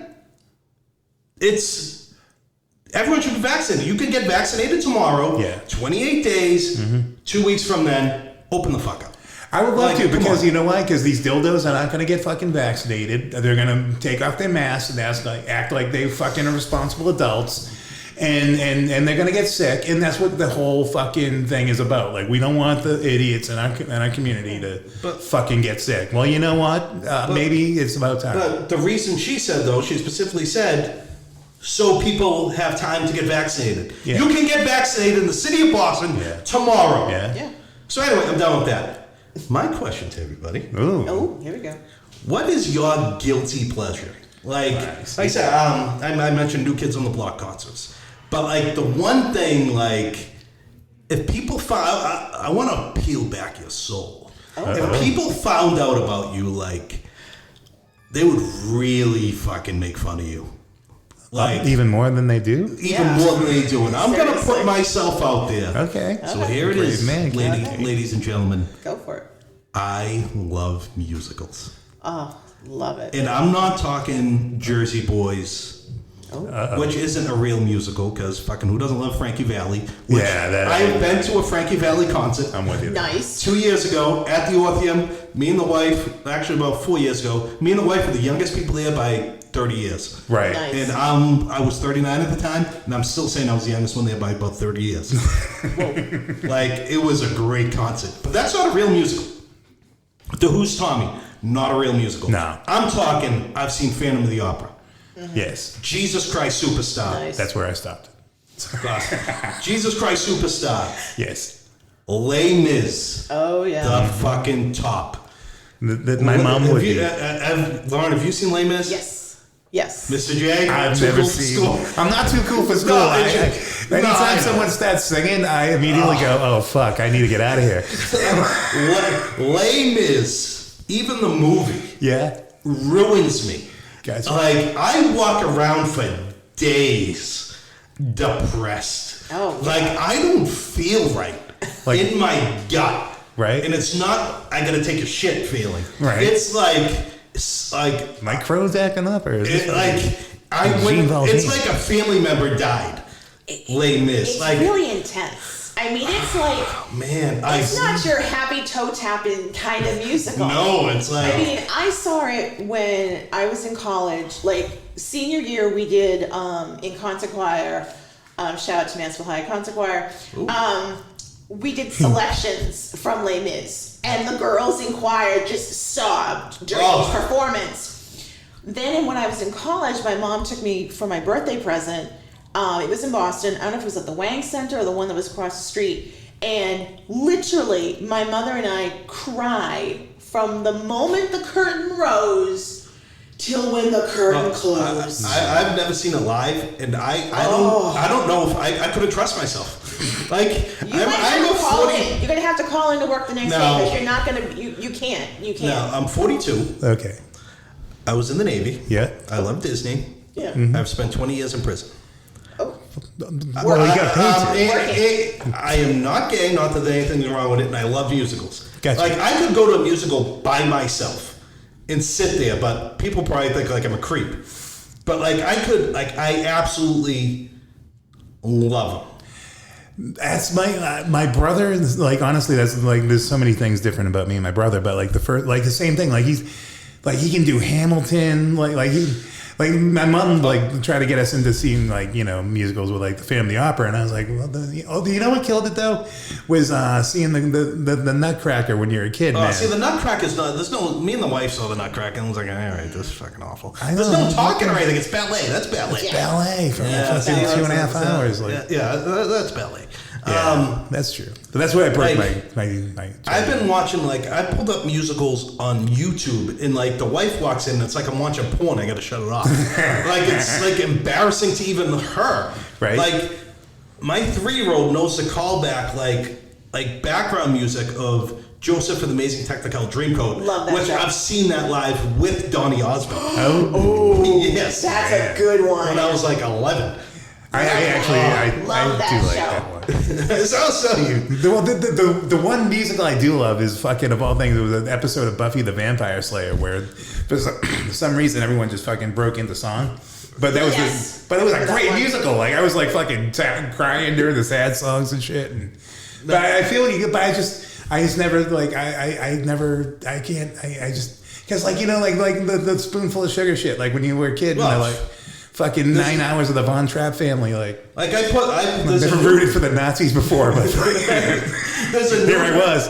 everyone should be vaccinated. You can get vaccinated tomorrow. Yeah. 28 days, 2 weeks from then, open the fuck up. I would love Like, to come because on. you know why? Because these dildos are not going to get fucking vaccinated. They're going to take off their masks and act like they fucking are responsible adults, and they're going to get sick. And that's what the whole fucking thing is about. Like, we don't want the idiots in our community to fucking get sick. Well, you know what? Maybe it's about time. The reason she said, though, she specifically said, so people have time to get vaccinated. Yeah. You can get vaccinated in the city of Boston tomorrow. Yeah. So anyway, I'm done with that. My question to everybody: Ooh. Oh, here we go. what is your guilty pleasure? Like I said, I mentioned New Kids on the Block concerts, but like the one thing, like if people found, I want to peel back your soul. If people found out about you, like they would really fucking make fun of you. Like even more than they do. even more than they do. And I'm going to put Seriously. myself out there. Okay. So here it Brave is, man. ladies and gentlemen. Go for it. I love musicals. Oh, love it. And I'm not talking Jersey Boys, which isn't a real musical, because fucking who doesn't love Frankie Valli? Which I have been to a Frankie Valli concert. I'm with you. Nice. 2 years ago at the Orpheum, me and the wife, actually about 4 years ago, me and the wife were the youngest people there by 30 years. Right. Nice. And I was 39 at the time, and I'm still saying I was the youngest one there by about 30 years. Like, it was a great concert. But that's not a real musical. The Who's Tommy, not a real musical. No. I'm talking, I've seen Phantom of the Opera. Yes. Jesus Christ Superstar. Nice. That's where I stopped. Jesus Christ Superstar. Yes. Les Mis. Oh, yeah. The fucking top. My mom would be. Lauren, have you seen Les Mis? Yes. Yes. Mr. J? I've Too never cool for seen. school. I'm not too cool for school. No, Anytime I know. someone starts singing, I immediately go, "Oh fuck, I need to get out of here." Les Mis, even the movie, Yeah. ruins me. Gotcha. Like, I walk around for days depressed. Oh, yeah. Like, I don't feel right Like- in my gut. Right. And it's not, I gotta take a shit feeling. Right. It's like, My crow's acting up, or is this it's like a family member died. Les Mis. It's Like, really intense. I mean, it's like, man, it's not your happy toe tapping kind of musical. No, it's like. I mean, I saw it when I was in college. Like, senior year, we did in concert choir. Shout out to Mansfield High Concert Choir. We did selections from Les Mis, and the girls in choir just sobbed during each performance. Then, when I was in college, my mom took me for my birthday present. It was in Boston. I don't know if it was at the Wang Center or the one that was across the street. And literally, my mother and I cried from the moment the curtain rose till when the curtain closed. I've never seen it live, and I don't know if I couldn't trust myself. Like, You're gonna have to call in to work the next day because you're not gonna. You can't. No, I'm 42. Okay. I was in the Navy. Yeah. I love Disney. Yeah. I've spent 20 years in prison. Well, you got paid to. I am not gay, not that there's anything wrong with it, and I love musicals. Gotcha. Like, I could go to a musical by myself and sit there, but people probably think like I'm a creep. But like, I absolutely love them. That's my brother. Like, honestly, that's like, there's so many things different about me and my brother, but like the same thing. Like, he can do Hamilton. Like my mom tried to get us into seeing musicals with like the Phantom of the Opera, and I was like, well, you know what killed it though was seeing the Nutcracker when you're a kid. Man. See, the Nutcracker's not. There's no. Me and the wife saw the Nutcracker and was like, all right, this is fucking awful. There's no talking or anything. It's ballet. That's ballet. It's ballet for fucking 2.5 hours. That's ballet. Yeah, that's true. But that's why I broke my I've been watching, I pulled up musicals on YouTube, and the wife walks in and it's like I'm watching porn. I gotta shut it off. It's embarrassing to even her. Right. Like, my 3-year-old knows the callback like background music of Joseph and the Amazing Technicolor Dreamcoat. Love that which show. I've seen that live with Donny Osmond. Oh, yes. That's a good one. When I was 11. I Love that do like show. that one. It's also The one musical I do love is fucking, of all things, it was an episode of Buffy the Vampire Slayer where for some reason everyone just fucking broke into song. But that was it was a great musical. Like, I was fucking crying during the sad songs and shit. But I feel I just never because the spoonful of sugar shit. Like when you were a kid, and fucking 9 hours of the Von Trapp family. I've never rooted for the Nazis before, but there I was.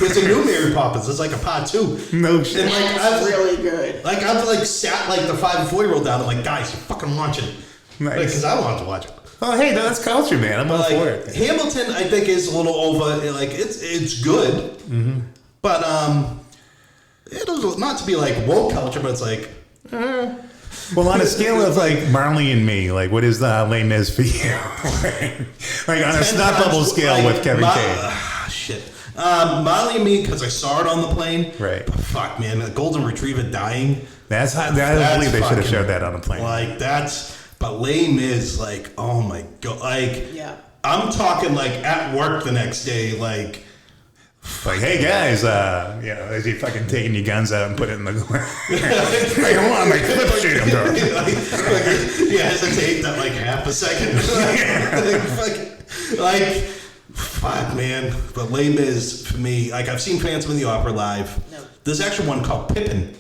There's a new Mary Poppins. It's like a part 2. No shit. And That's really good. I've sat the 5 and 4-year-old down. I'm like, guys, you're fucking watching it. Nice. Because I wanted to watch it. Oh, hey, that's culture, man. I'm all for it. Hamilton, I think, is a little over. It's good, but it was not to be woke culture, but it's Well, on a scale of Marley and Me, what is the Les Mis for you? On a snot bubble scale with Kevin K. Shit. Marley and Me, because I saw it on the plane. Right. But fuck, man, the golden retriever dying. I believe they should have showed that on the plane. But Les Mis, like, oh my god, like, Yeah. I'm talking like at work the next day, like. hey guys, as you fucking taking your guns out and put it in the I don't want my clip shoot. You hesitate that like half a second. Fuck, man. But Les Mis, for me, like, I've seen Phantom of the Opera live. No. There's actually one called Pippin.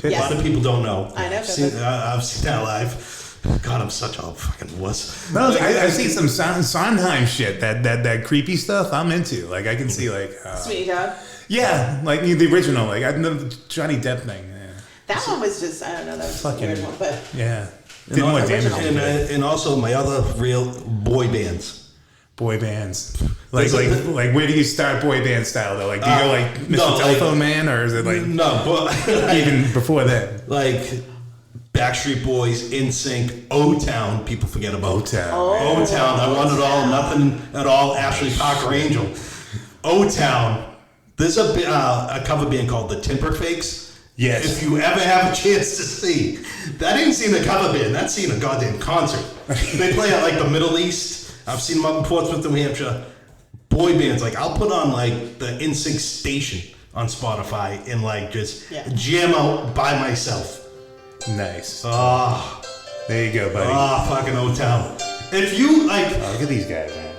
Yes. A lot of people don't know. I know I've seen Pippin. I've seen that live. God, I'm such a fucking wuss. No, I've seen some Sondheim shit, that creepy stuff I'm into. Like, I can see, like... Sweetie Todd. yeah, like the original, like, I know the Johnny Depp thing. Yeah. That one was just, I don't know, that was a Fucking- weird one, but Yeah. And, Didn't want damage and, to it. and also my other real boy bands. Boy bands. Like, where do you start boy band style, though? Like, do you go, like, Mr. no, like- Telephone Man, or is it, like, No, but even before that? like Backstreet Boys, NSYNC, O-Town, people forget about. O-Town. O-Town, I Want It All, Nothing at All, Ashley Parker Angel. O-Town, there's a cover band called the Timberfakes. Yes. If you ever have a chance to see, that ain't seen the cover band, that's seen a goddamn concert. They play at like the Middle East. I've seen them up in Portsmouth, New Hampshire. Boy bands, like I'll put on like the NSYNC station on Spotify and like just jam out by myself. Nice. Oh, There you go, buddy. fucking O-Town. If you like, Oh, look at these guys, man.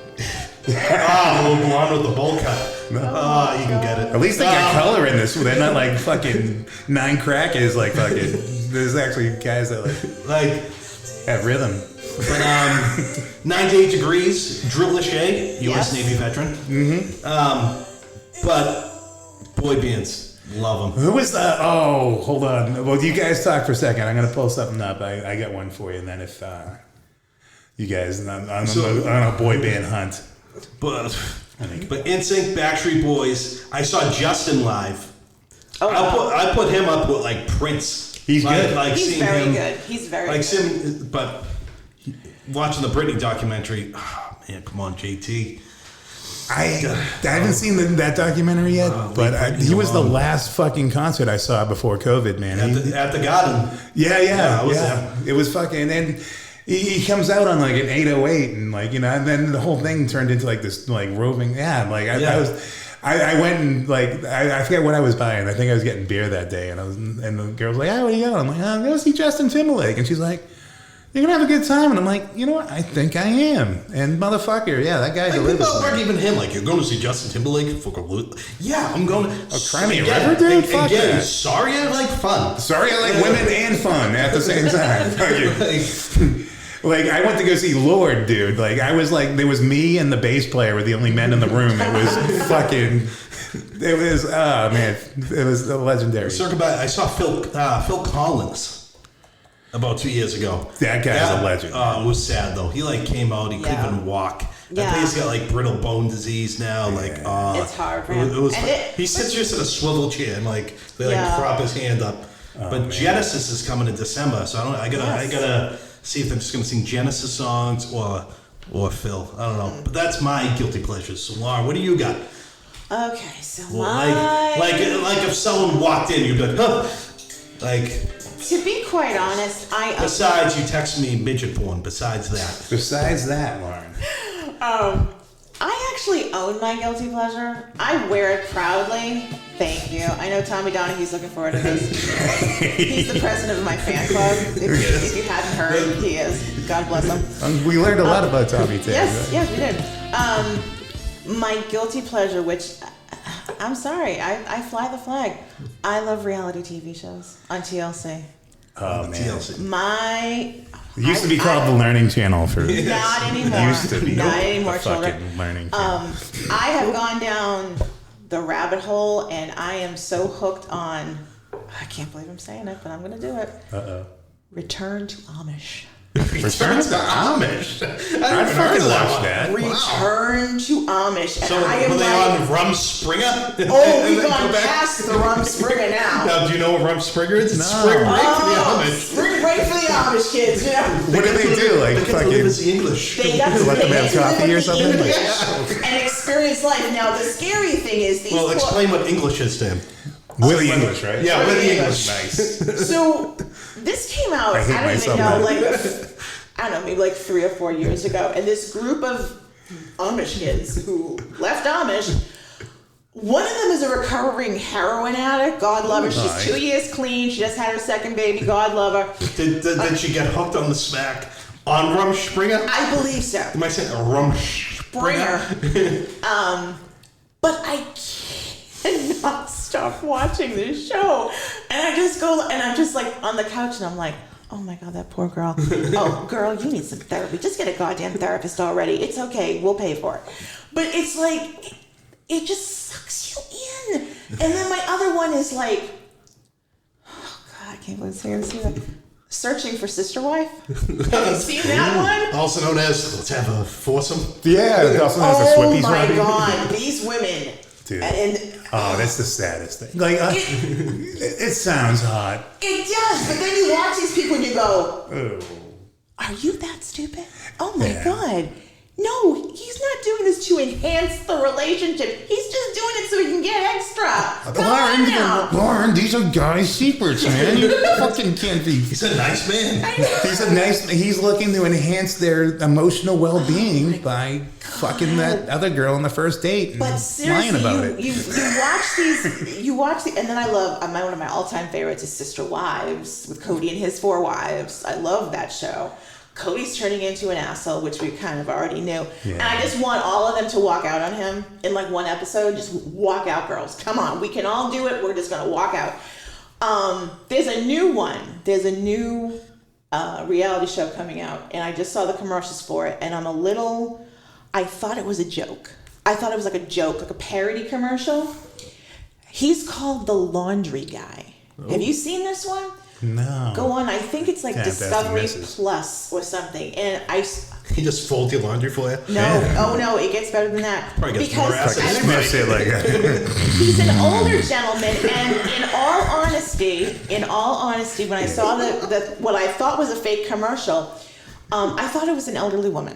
the little blonde with the bowl cut. You can get it. At least they got color in this. They're not like fucking 9 crackers, like fucking... There's actually guys that Like, have rhythm. but 98 Degrees, Drew Lachey, U.S. Yes. Navy veteran. Mm-hmm. But boy bands, love them. Who was that? Oh, hold on. Well, you guys talk for a second. I'm going to pull something up. I got one for you. And then if you guys... I'm on a boy band hunt. But NSYNC, Backstreet Boys. I saw Justin live. oh, wow. I put him up with like Prince. He's good. Like He's seeing very him, good. He's very like good. seeing, but watching the Britney documentary. Oh, man, come on, JT. I haven't seen that documentary yet, but he was the last fucking concert I saw before COVID, man. At the Garden. Yeah, I was there. It was fucking, and he comes out on like an 808, and like, you know, and then the whole thing turned into like this like roving. I went and like I forget what I was buying. I think I was getting beer that day, and the girl was like, "Oh, where are you going?" I'm like, "I'm going to see Justin Timberlake," and she's like, "You're gonna have a good time," and I'm like, "You know what? I think I am." And motherfucker, yeah, that guy's a Like, river. people weren't even him. Like, you're going to see Justin Timberlake? Yeah, I'm going to. Cry Me a River, dude? Fuck again, that. sorry, I like fun. Sorry, I like women and fun at the same time. Like, I went to go see Lord, dude. Like, I was like, there was me and the bass player were the only men in the room. It was fucking, it was, oh man, it was legendary. Circle back. I saw Phil Collins about 2 years ago. That guy's a legend. It was sad though. He like came out. He couldn't Yeah. even walk. I Yeah. think he's got like brittle bone disease now. Like, It's hard for him. It was. And He sits just in a swivel chair and like they like Yeah. prop his hand up. But Genesis is coming in December, so I gotta see if I'm just gonna sing Genesis songs or Phil. I don't know. But that's my guilty pleasures. So Laura, what do you got? Okay, so Like if someone walked in, you'd be like, huh. Like, to be quite honest, besides you text me midget porn. Besides that, Besides that, Lauren. I actually own my guilty pleasure. I wear it proudly. Thank you. I know Tommy Donahue's looking forward to this. He's the president of my fan club. If you hadn't heard, he is. God bless him. We learned a lot about Tommy today. Yes, we did. My guilty pleasure, which I'm sorry, I fly the flag. I love reality TV shows on TLC. Oh man. TLC. It used to be called the Learning Channel for. Not anymore. Used to be. Not anymore, The children. fucking Learning Channel. I have gone down the rabbit hole, and I am so hooked on. I can't believe I'm saying it, but I'm going to do it. Return to Amish. Return to Amish. I'd fucking watch that. Return to Amish. And So I am were they like, on Rum Springer? oh, And we've then gone go back? past the Rum Springer now. Now, do you know what Rum Springer is? It's No. spring break for the Amish. Spring break for the Amish kids, you know. What do they do? Like They get to live fucking. as the English. They got to Let them have they get to coffee live or with something? the English and experience life. Now, the scary thing is these. Well, poor- explain what English is to him. With the English, right? Yeah, with the English. Nice. So this came out. I hate I don't even myself know. now. Like I don't know, maybe like 3 or 4 years ago, and this group of Amish kids who left Amish. One of them is a recovering heroin addict. God love her. She's 2 years clean. She just had her second baby. God love her. Did she get hooked on the smack on Rumspringa? I believe so. Am I saying Rumspringa? But I cannot stop watching this show. And I just go, and I'm just like on the couch, and I'm like, oh my God, that poor girl. Oh, girl, you need some therapy. Just get a goddamn therapist already. It's okay. We'll pay for it. But it's like, it just sucks you in. And then my other one is like, oh God, I can't believe I'm saying this. Searching for Sister Wife. Have you seen that one? Also known as Let's Have a Foursome. Yeah, it also has a Swifties. Oh my God, these women. Dude. And That's the saddest thing. Like, it sounds hot. it does, but then you watch these people and you go, Oh. are you that stupid? Oh my Yeah. God. No, he's not doing this to enhance the relationship. He's just doing it so he can get extra. Come on now. Lauren, these are guys' secrets, man. You fucking can't be. He's a nice man. He's looking to enhance their emotional well-being by fucking that other girl on the first date and But lying seriously, about it. you watch the, and then I love, one of my all-time favorites is Sister Wives with Cody and his 4 wives. I love that show. Cody's turning into an asshole, which we kind of already knew. Yeah. And I just want all of them to walk out on him in like one episode. Just walk out, girls. Come on. We can all do it. We're just going to walk out. There's a new one. There's a new reality show coming out. And I just saw the commercials for it. And I thought it was a joke. I thought it was like a joke, like a parody commercial. He's called The Laundry Guy. Oh. Have you seen this one? No. Go on. I think it's like Yeah, Discovery that's Plus or something. And He just folds your laundry for you? no. Oh no, it gets better than that. Probably gets more ass than Fucking sniffs it like that. He's an older gentleman, and in all honesty, when I saw the what I thought was a fake commercial, I thought it was an elderly woman,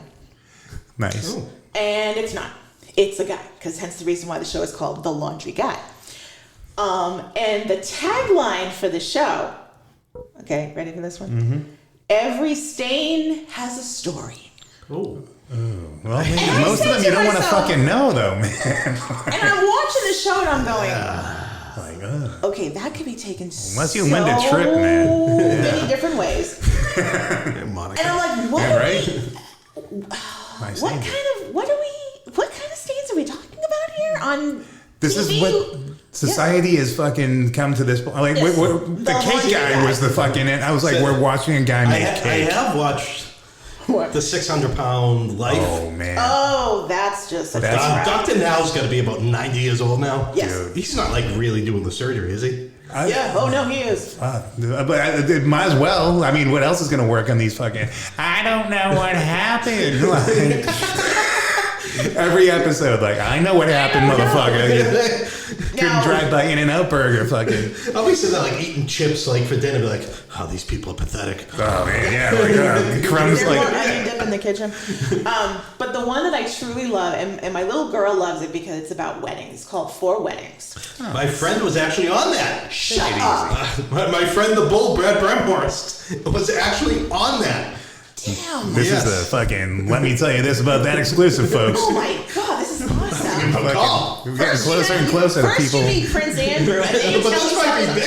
Nice. Ooh. and it's not. It's a guy, because hence the reason why the show is called The Laundry Guy. And the tagline for the show. Okay, ready for this one? Mm-hmm. Every stain has a story. Oh. Well, I most of said them to you don't want to myself- fucking know, though, man. And I'm watching the show and I'm going, Like, okay, that could be taken Unless you win the trip, man. many different ways. Monica. And I'm like, what? Yeah, are right? we, what kind of stains are we talking about here on This TV? is what society has fucking come to this point. Like, Yes. the The cake laundry guy guy. was the fucking. I was like, we're watching a guy I make cake. have watched What? the 600-pound life. Oh man. Oh, that's just such a That's- crap. Dr. Now's got to be about 90 years old now. Yes. Dude. He's not like really doing the surgery, is he? Yeah. Oh no, he is. But it might as well. I mean, what else is going to work on these fucking? I don't know what happened. Like, every episode, like, I know what happened, don't know. motherfucker. Couldn't No. drive by In-N-Out Burger, fucking. I'll be sitting there like eating chips like for dinner, be like, oh, these people are pathetic. Oh man, yeah, like crumbs, There's more like. onion dip in the kitchen. But the one that I truly love, and my little girl loves it because it's about weddings. It's called 4 Weddings. My friend was actually on that. Shut up. My friend the bull, Brad Bremhorst, was actually on that. Damn. This Yes. is the fucking. Let me tell you this about that exclusive, folks. Oh my God, this is awesome. Fucking, we're getting closer and closer to First people. you meet Prince Andrew, and then you But tell this me might be something.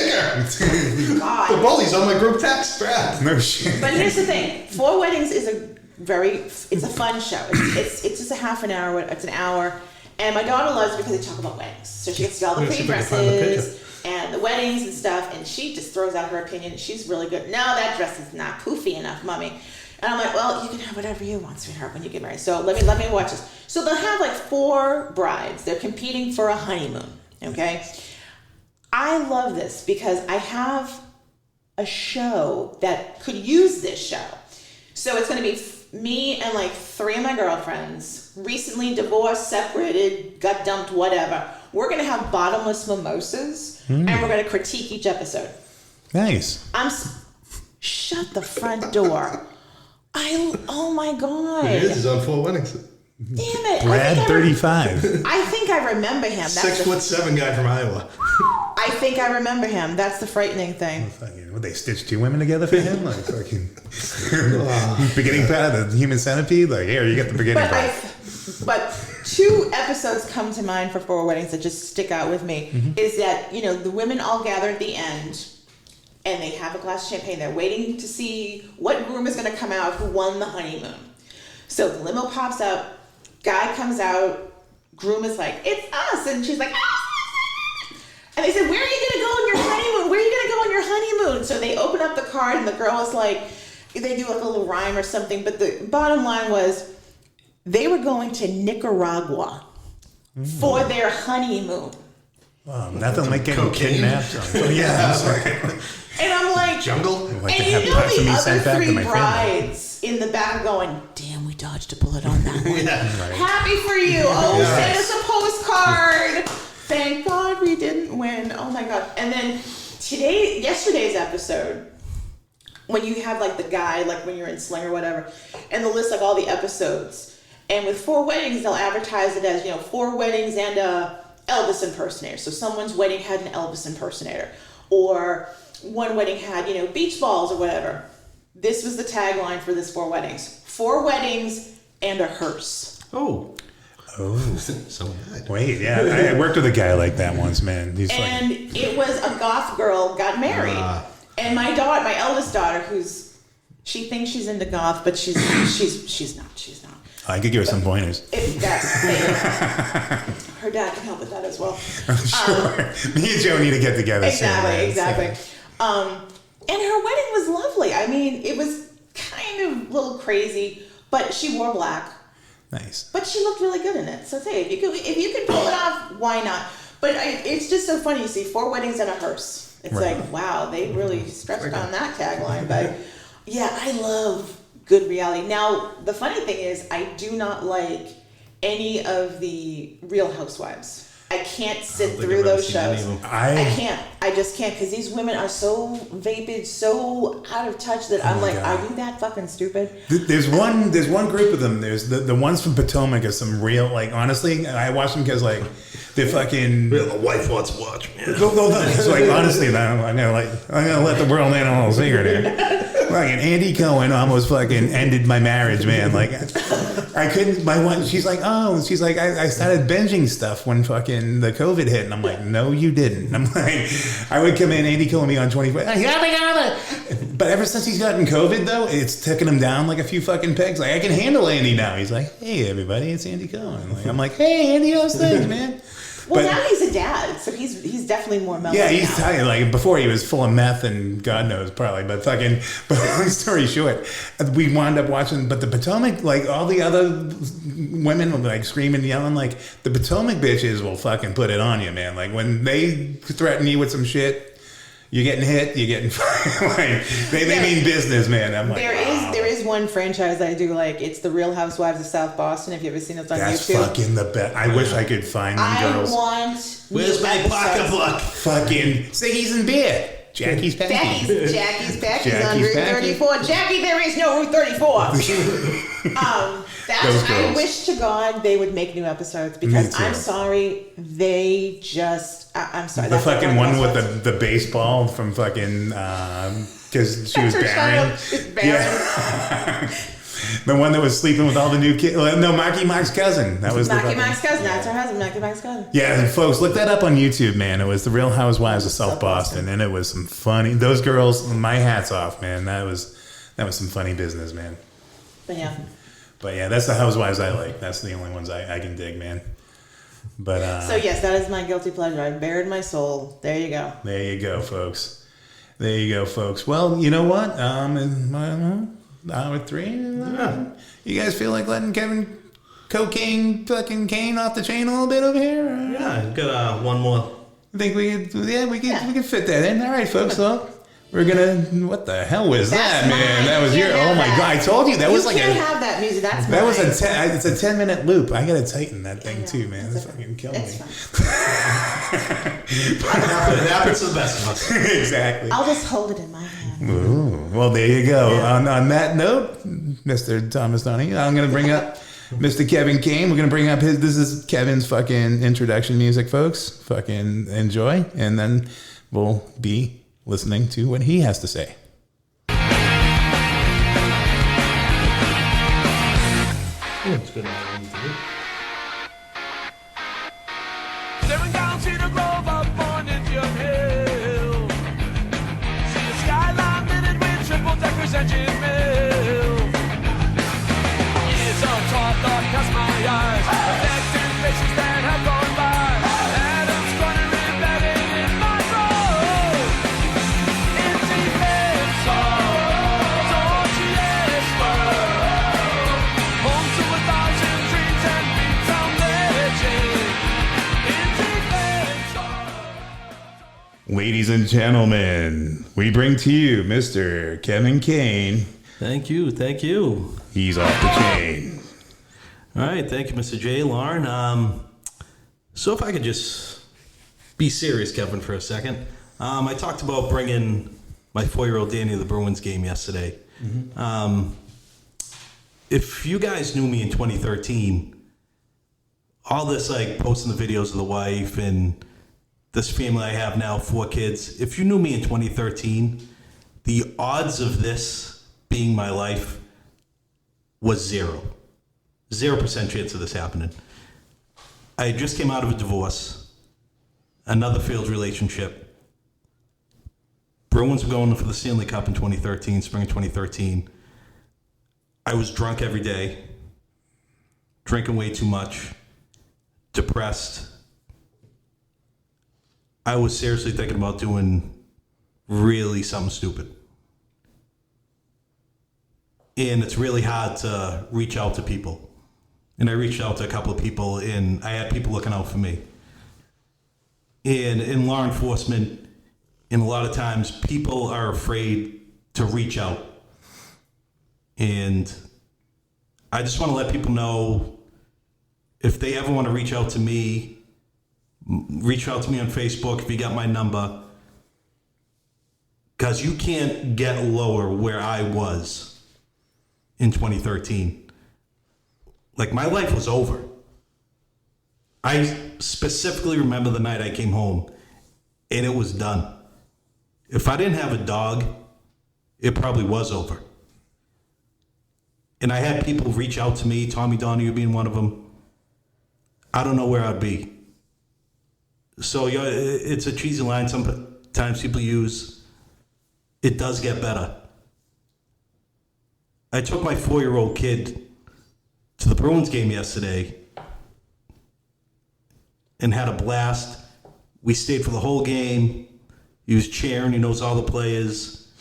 bigger. The God. bully's on my group text, Brad. No shit. But here's the thing: 4 Weddings is it's a fun show. It's just a half an hour. It's an hour, and my daughter loves it because they talk about weddings. So she gets to see all the Let me pretty see if I can find the dresses and the weddings and stuff, and she just throws out her opinion. She's really good. No, that dress is not poofy enough, mommy. And I'm like, well, you can have whatever you want, sweetheart, when you get married. So let me watch this. So they'll have like 4 brides. They're competing for a honeymoon. Okay. I love this because I have a show that could use this show. So it's going to be me and like 3 of my girlfriends, recently divorced, separated, got dumped, whatever. We're going to have bottomless mimosas and we're going to critique each episode. Nice. Shut the front door. Oh my God. It is. He's on 4 weddings. Damn it. Brad 35. I think I remember him. That's 6'7" guy from Iowa. I think I remember him. That's the frightening thing. Fucking, would they stitch two women together for him? Like fucking beginning part of the human centipede. Like, here you get the beginning part. But 2 episodes come to mind for Four Weddings that just stick out with me. Is that the women all gather at the end, and they have a glass of champagne. They're waiting to see what groom is going to come out who won the honeymoon. So the limo pops up, guy comes out, groom is like, it's us, and she's like, ah! And they said, where are you going to go on your honeymoon? Where are you going to go on your honeymoon? So they open up the card, and the girl is like, they do like a little rhyme or something, but the bottom line was they were going to Nicaragua for their honeymoon. Nothing like getting kidnapped. Yeah, I'm sorry. And I'm like, jungle. Like and to have the parts of me other sent back to 3 my family. brides in the back going, damn, we dodged a bullet on that one. Yeah. Happy for you. Oh, send us a postcard. Thank God we didn't win. Oh my God. And then yesterday's episode, when you have like the guy, like when you're in Sling or whatever, and they'll list like all the episodes. And with 4 weddings, they'll advertise it as, 4 weddings and a Elvis impersonator. So someone's wedding had an Elvis impersonator. Or one wedding had, beach balls or whatever. This was the tagline for this 4 weddings. 4 weddings and a hearse. Oh. So bad. Wait, yeah, I worked with a guy like that once, man. He's And it was a goth girl got married. And my eldest daughter, she thinks she's into goth, but she's not. I could give her some pointers. Her dad can help with that as well. Sure. Me and Joe need to get together Exactly. And her wedding was lovely. I mean, it was kind of a little crazy, but she wore black. Nice. But she looked really good in it. So hey, if you could pull it off, why not? But it's just so funny. You see 4 weddings and a hearse. It's Right. like, wow, they really stretched on that tagline. But yeah, I love good reality. Now, the funny thing is, I do not like any of the Real Housewives. I can't sit through those shows. I can't. I just can't, because these women are so vapid, so out of touch that I'm like, God. are you that fucking stupid? There's one group of them. There's the ones from Potomac are some real, like, honestly, I watch them because, like, they're fucking... The wife wants to watch. Man. It's like, honestly, I'm gonna let the world in on a little secret here. Fucking Andy Cohen almost fucking ended my marriage, man. Like, I couldn't. She's like, I started binging stuff when fucking the COVID hit, and I'm like, no, you didn't. I'm like, I would come in, Andy Cohen me on 24. But ever since he's gotten COVID, though, it's taken him down like a few fucking pegs. Like, I can handle Andy now. He's like, hey, everybody, it's Andy Cohen. Like, I'm like, hey, Andy, how's things, man? Well, now he's a dad, so he's definitely more mellow. Yeah, he's now. telling you, like, before he was full of meth and God knows, probably. But long story short, we wound up watching, but the Potomac, like, all the other women were, like, screaming, yelling, like, the Potomac bitches will fucking put it on you, man. Like, when they threaten you with some shit, you're getting hit, you're getting like, they mean business, man. I'm like, there is one franchise I do like. It's the Real Housewives of South Boston. Have you ever seen it on that's YouTube? fucking the best. I wish I could find them girls. I want. Where's my pocketbook? Fucking ciggies and beer. Jackie's Packies. Jackie's Packies on Jackie's Route Packies. 34. Jackie, there is no Route 34. Those I girls. wish to God they would make new episodes, Me because too. I'm sorry, they just. I'm sorry. The that's fucking not one with Housewives. the baseball from fucking, because she was Her barren. child is barren. Yeah. The one that was sleeping with all the new kids. No, Marky Mark's cousin. That was Marky the fucking, Mark's cousin. That's her husband. Marky Mark's cousin. Yeah, and folks, look that up on YouTube, man. It was the Real Housewives of South South Boston, and it was some funny. Those girls, my hat's off, man. That was some funny business, man. But yeah, that's the Housewives I like. That's the only ones I can dig, man. But so yes, that is my guilty pleasure. I bared my soul. There you go. there you go, folks. There you go, folks. Well, you know what? Hour 3. You guys feel like letting Kevin fucking Kane off the chain a little bit over here? Yeah, got one more. I think we could fit that in. All right, folks. So we're gonna. What the hell was That's that, man? mine. That was You your. can't Oh my have god! I that. told you that was like you can't a. have that music. That's That was mine. it's a 10-minute loop. I gotta tighten that thing too, man. That's It's fucking killing It's me. fine. It happens to the best of us. Exactly. I'll just hold it in my hand. Ooh, well, there you go. On that note, Mr. Thomas Donnie, I'm going to bring up Mr. Kevin Kane. We're gonna bring up this is Kevin's fucking introduction music, folks. Fucking enjoy, and then we'll be listening to what he has to say. Oh, it's good. Staring down to the grove up on Indian Hill. See the skyline littered with triple deckers engine mills. Years of taught thought cast my eyes, reflecting faces that have gone by. Adam's corner embedded in my soul. It's defense of Torchiest world. Home to 1,000 dreams and beats on legend. Ladies and gentlemen, we bring to you Mr. Kevin Kane. Thank you. He's off the chain. All right, thank you, Mr. J. Lauren. So if I could just be serious, Kevin, for a second. I talked about bringing my 4-year-old Danny to the Bruins game yesterday. If you guys knew me in 2013, all this like posting the videos of the wife and this family I have now, 4 kids. If you knew me in 2013, the odds of this being my life was 0%. 0% chance of this happening. I just came out of a divorce, another failed relationship. Bruins were going for the Stanley Cup in 2013, spring of 2013. I was drunk every day, drinking way too much, depressed. I was seriously thinking about doing really something stupid. And it's really hard to reach out to people. And I reached out to a couple of people, and I had people looking out for me. And in law enforcement, and a lot of times, people are afraid to reach out. And I just want to let people know, if they ever want to reach out to me on Facebook if you got my number. Because you can't get lower where I was in 2013. Like, my life was over. I specifically remember the night I came home, and it was done. If I didn't have a dog, it probably was over. And I had people reach out to me, Tommy Donahue being one of them. I don't know where I'd be. So it's a cheesy line sometimes people use. It does get better. I took my 4-year-old kid to the Bruins game yesterday and had a blast. We stayed for the whole game. He was cheering. He knows all the players.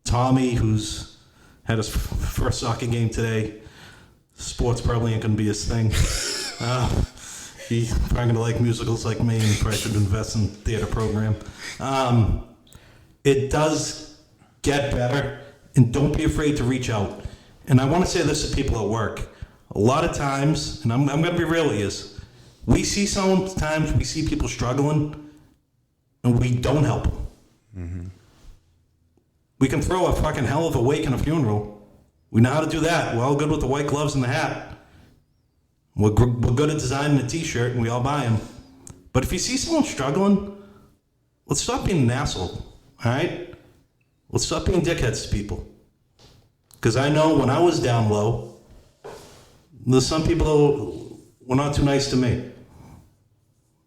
Tommy, who's had his first soccer game today. Sports probably ain't going to be his thing. He's probably going to like musicals like me, and he probably should invest in theater program. It does get better, and don't be afraid to reach out. And I want to say this to people at work. A lot of times, and I'm going to be real with you, we see people struggling, and we don't help them. Mm-hmm. We can throw a fucking hell of a wake in a funeral. We know how to do that. We're all good with the white gloves and the hat. We're good at designing a t-shirt, and we all buy them. But if you see someone struggling, let's stop being an asshole, all right? Let's stop being dickheads to people. Because I know when I was down low, there's some people who were not too nice to me.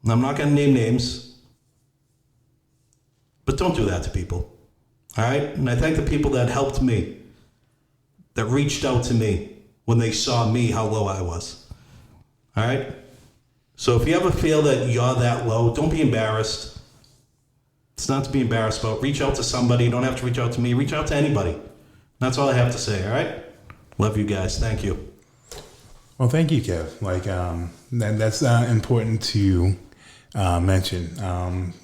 And I'm not going to name names, but don't do that to people, all right? And I thank the people that helped me, that reached out to me when they saw me, how low I was. All right? So if you ever feel that you're that low, don't be embarrassed. It's not to be embarrassed about. Reach out to somebody. You don't have to reach out to me. Reach out to anybody. That's all I have to say, all right? Love you guys. Thank you. Well, thank you, Kev. Like, that's important to mention.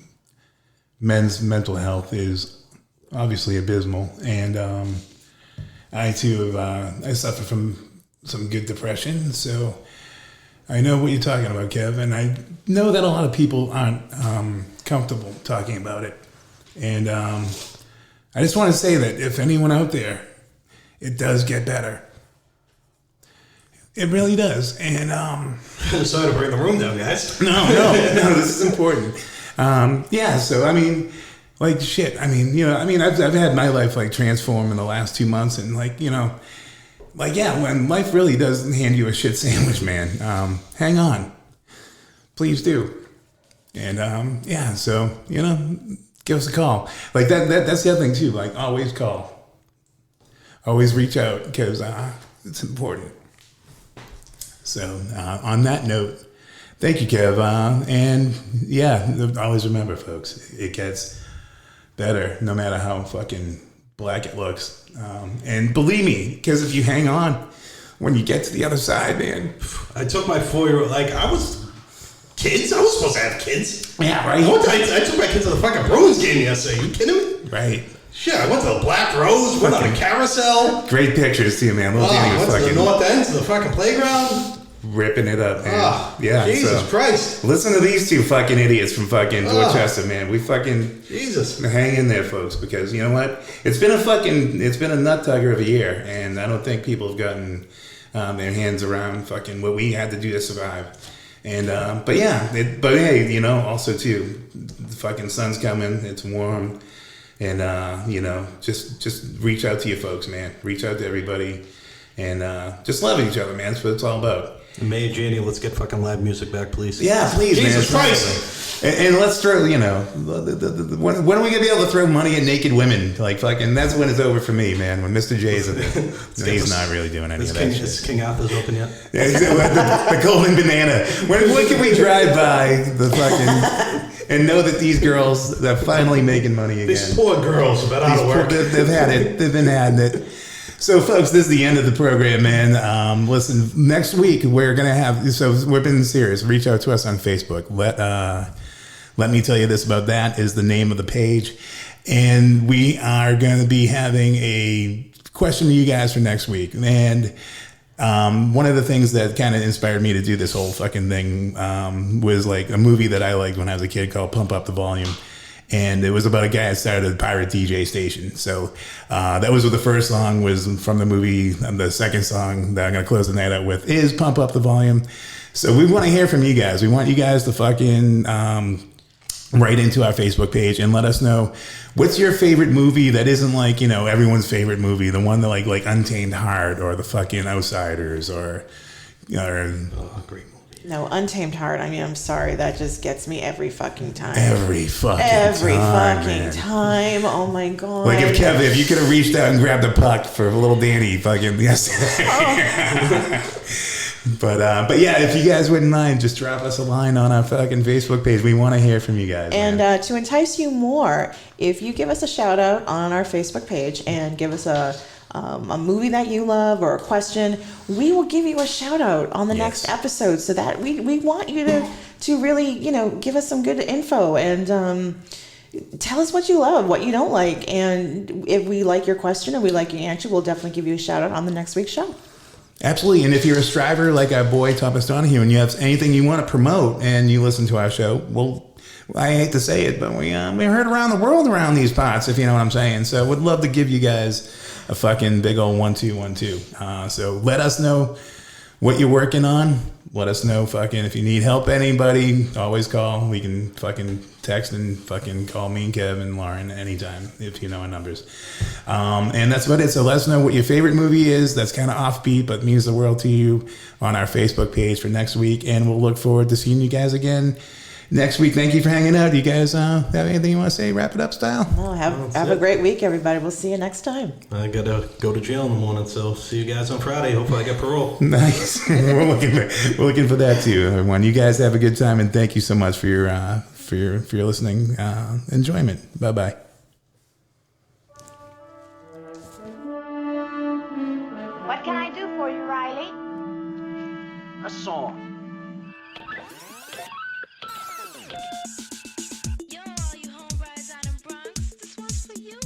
Men's mental health is obviously abysmal. And I, too, I suffer from some good depression, so I know what you're talking about, Kev, and I know that a lot of people aren't comfortable talking about it. And I just want to say that if anyone out there, it does get better. It really does. And Sorry to bring the room down, guys. no, this is important. Yeah, so I mean, like shit. I mean, I've had my life like transform in the last 2 months, and like, like yeah, when life really does hand you a shit sandwich, man, hang on, please do. And yeah, so give us a call. Like that's the other thing too. Like always call, always reach out because it's important. So on that note, thank you, Kev. And yeah, always remember, folks, it gets better no matter how fucking black it looks. And believe me, because if you hang on, when you get to the other side, man. I took my 4-year-old, like I was supposed to have kids. Yeah, right. I took my kids to the fucking Bruins game yesterday. Are you kidding me? Right. Shit, I went to the Black Rose, went on a carousel. Great pictures too, man. Little Danny was went to fucking the north end, to the fucking playground. Ripping it up, man. Yeah. Jesus Christ. Listen to these two fucking idiots from fucking Dorchester, man. We fucking Jesus. Hang in there, folks, because you know what? It's been a nut tugger of a year, and I don't think people have gotten their hands around fucking what we had to do to survive. And but hey, also too, the fucking sun's coming. It's warm, and just reach out to you folks, man. Reach out to everybody, and just love each other, man. That's what it's all about. May and Janie, let's get fucking live music back, please. Yeah, please, Jesus man. Christ. And let's throw, when are we going to be able to throw money at naked women? Like, fucking, that's when it's over for me, man. When Mr. J's in it. He's not really doing any of that shit. Is King Arthur's open yet? Yeah, the golden banana. When can we drive by the fucking... and know that these girls, they're finally making money again. These poor girls have been out of work. They've had it. They've been had it. So, folks, this is the end of the program, man. Listen, next week we're gonna have. So we're being serious. Reach out to us on Facebook. Let me tell you this about that is the name of the page, and we are going to be having a question to you guys for next week. And one of the things that kind of inspired me to do this whole fucking thing was like a movie that I liked when I was a kid called Pump Up the Volume. And it was about a guy that started a pirate DJ station. So that was what the first song was from the movie. And the second song that I'm going to close the night out with is Pump Up the Volume. So we want to hear from you guys. We want you guys to fucking write into our Facebook page and let us know what's your favorite movie that isn't like, everyone's favorite movie. The one that like Untamed Heart or the fucking Outsiders or Great. No, Untamed Heart. I mean, I'm sorry. That just gets me every fucking time. Every fucking time. Oh my God. Like if you could have reached out and grabbed the puck for little Danny fucking yesterday. But yeah, if you guys wouldn't mind, just drop us a line on our fucking Facebook page. We want to hear from you guys. And to entice you more, if you give us a shout out on our Facebook page and give us a movie that you love or a question, we will give you a shout out on the next episode. So that we want you to really, give us some good info and tell us what you love, what you don't like. And if we like your question or we like your answer, we'll definitely give you a shout out on the next week's show. Absolutely. And if you're a striver like our boy Thomas Donahue and you have anything you want to promote and you listen to our show, well, I hate to say it, but we heard around the world around these parts, if you know what I'm saying. So would love to give you guys a fucking big old 1-2-1-2. So let us know what you're working on. Let us know fucking if you need help, anybody, always call. We can fucking text and fucking call me and Kev and Lauren anytime if you know our numbers. And that's about it. So let us know what your favorite movie is that's kind of offbeat but means the world to you on our Facebook page for next week. And we'll look forward to seeing you guys again next week. Thank you for hanging out. Do you guys have anything you want to say? Wrap it up style? No, have a great week, everybody. We'll see you next time. I got to go to jail in the morning, so see you guys on Friday. Hopefully I get parole. Nice. We're looking for that too, everyone. You guys have a good time, and thank you so much for your listening enjoyment. Bye-bye. What can I do for you, Riley? A song. Yo, all you homebrides out in Bronx, this one's for you.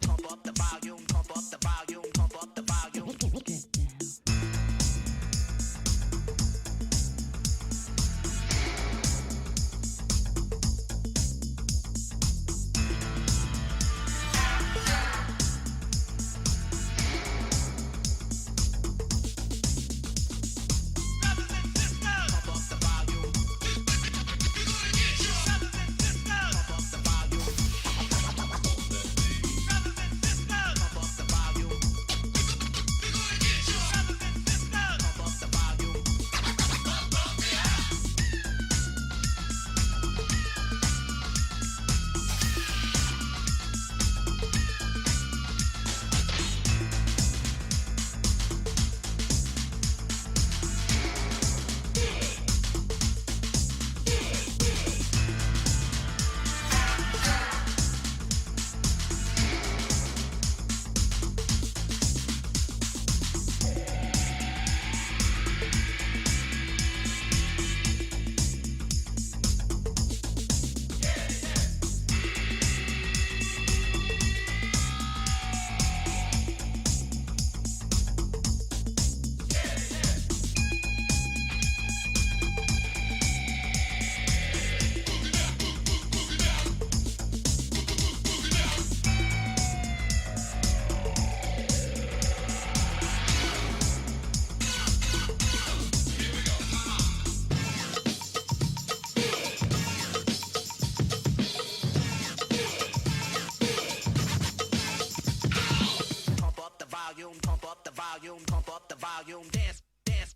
Pump up the volume, pump up the volume, pump up the volume. volume, pump up the volume, dance, dance.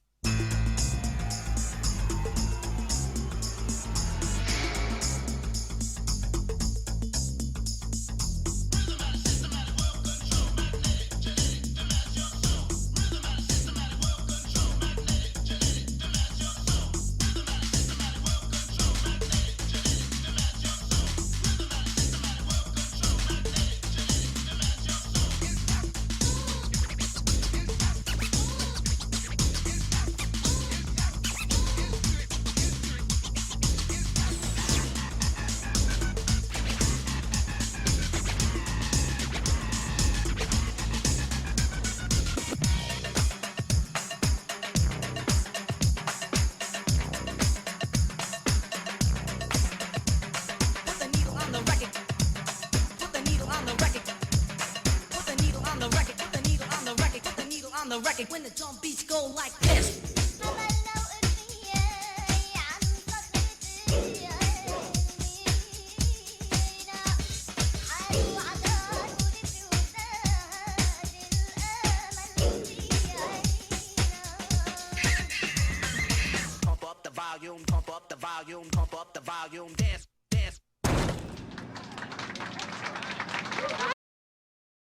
Put the needle on the record. Put the needle on the record. Put the needle on the record. Put the needle on the record. Put the needle on the record. When the drum beats go like this. Pump up the volume, pump up the volume, pump up the volume, dance.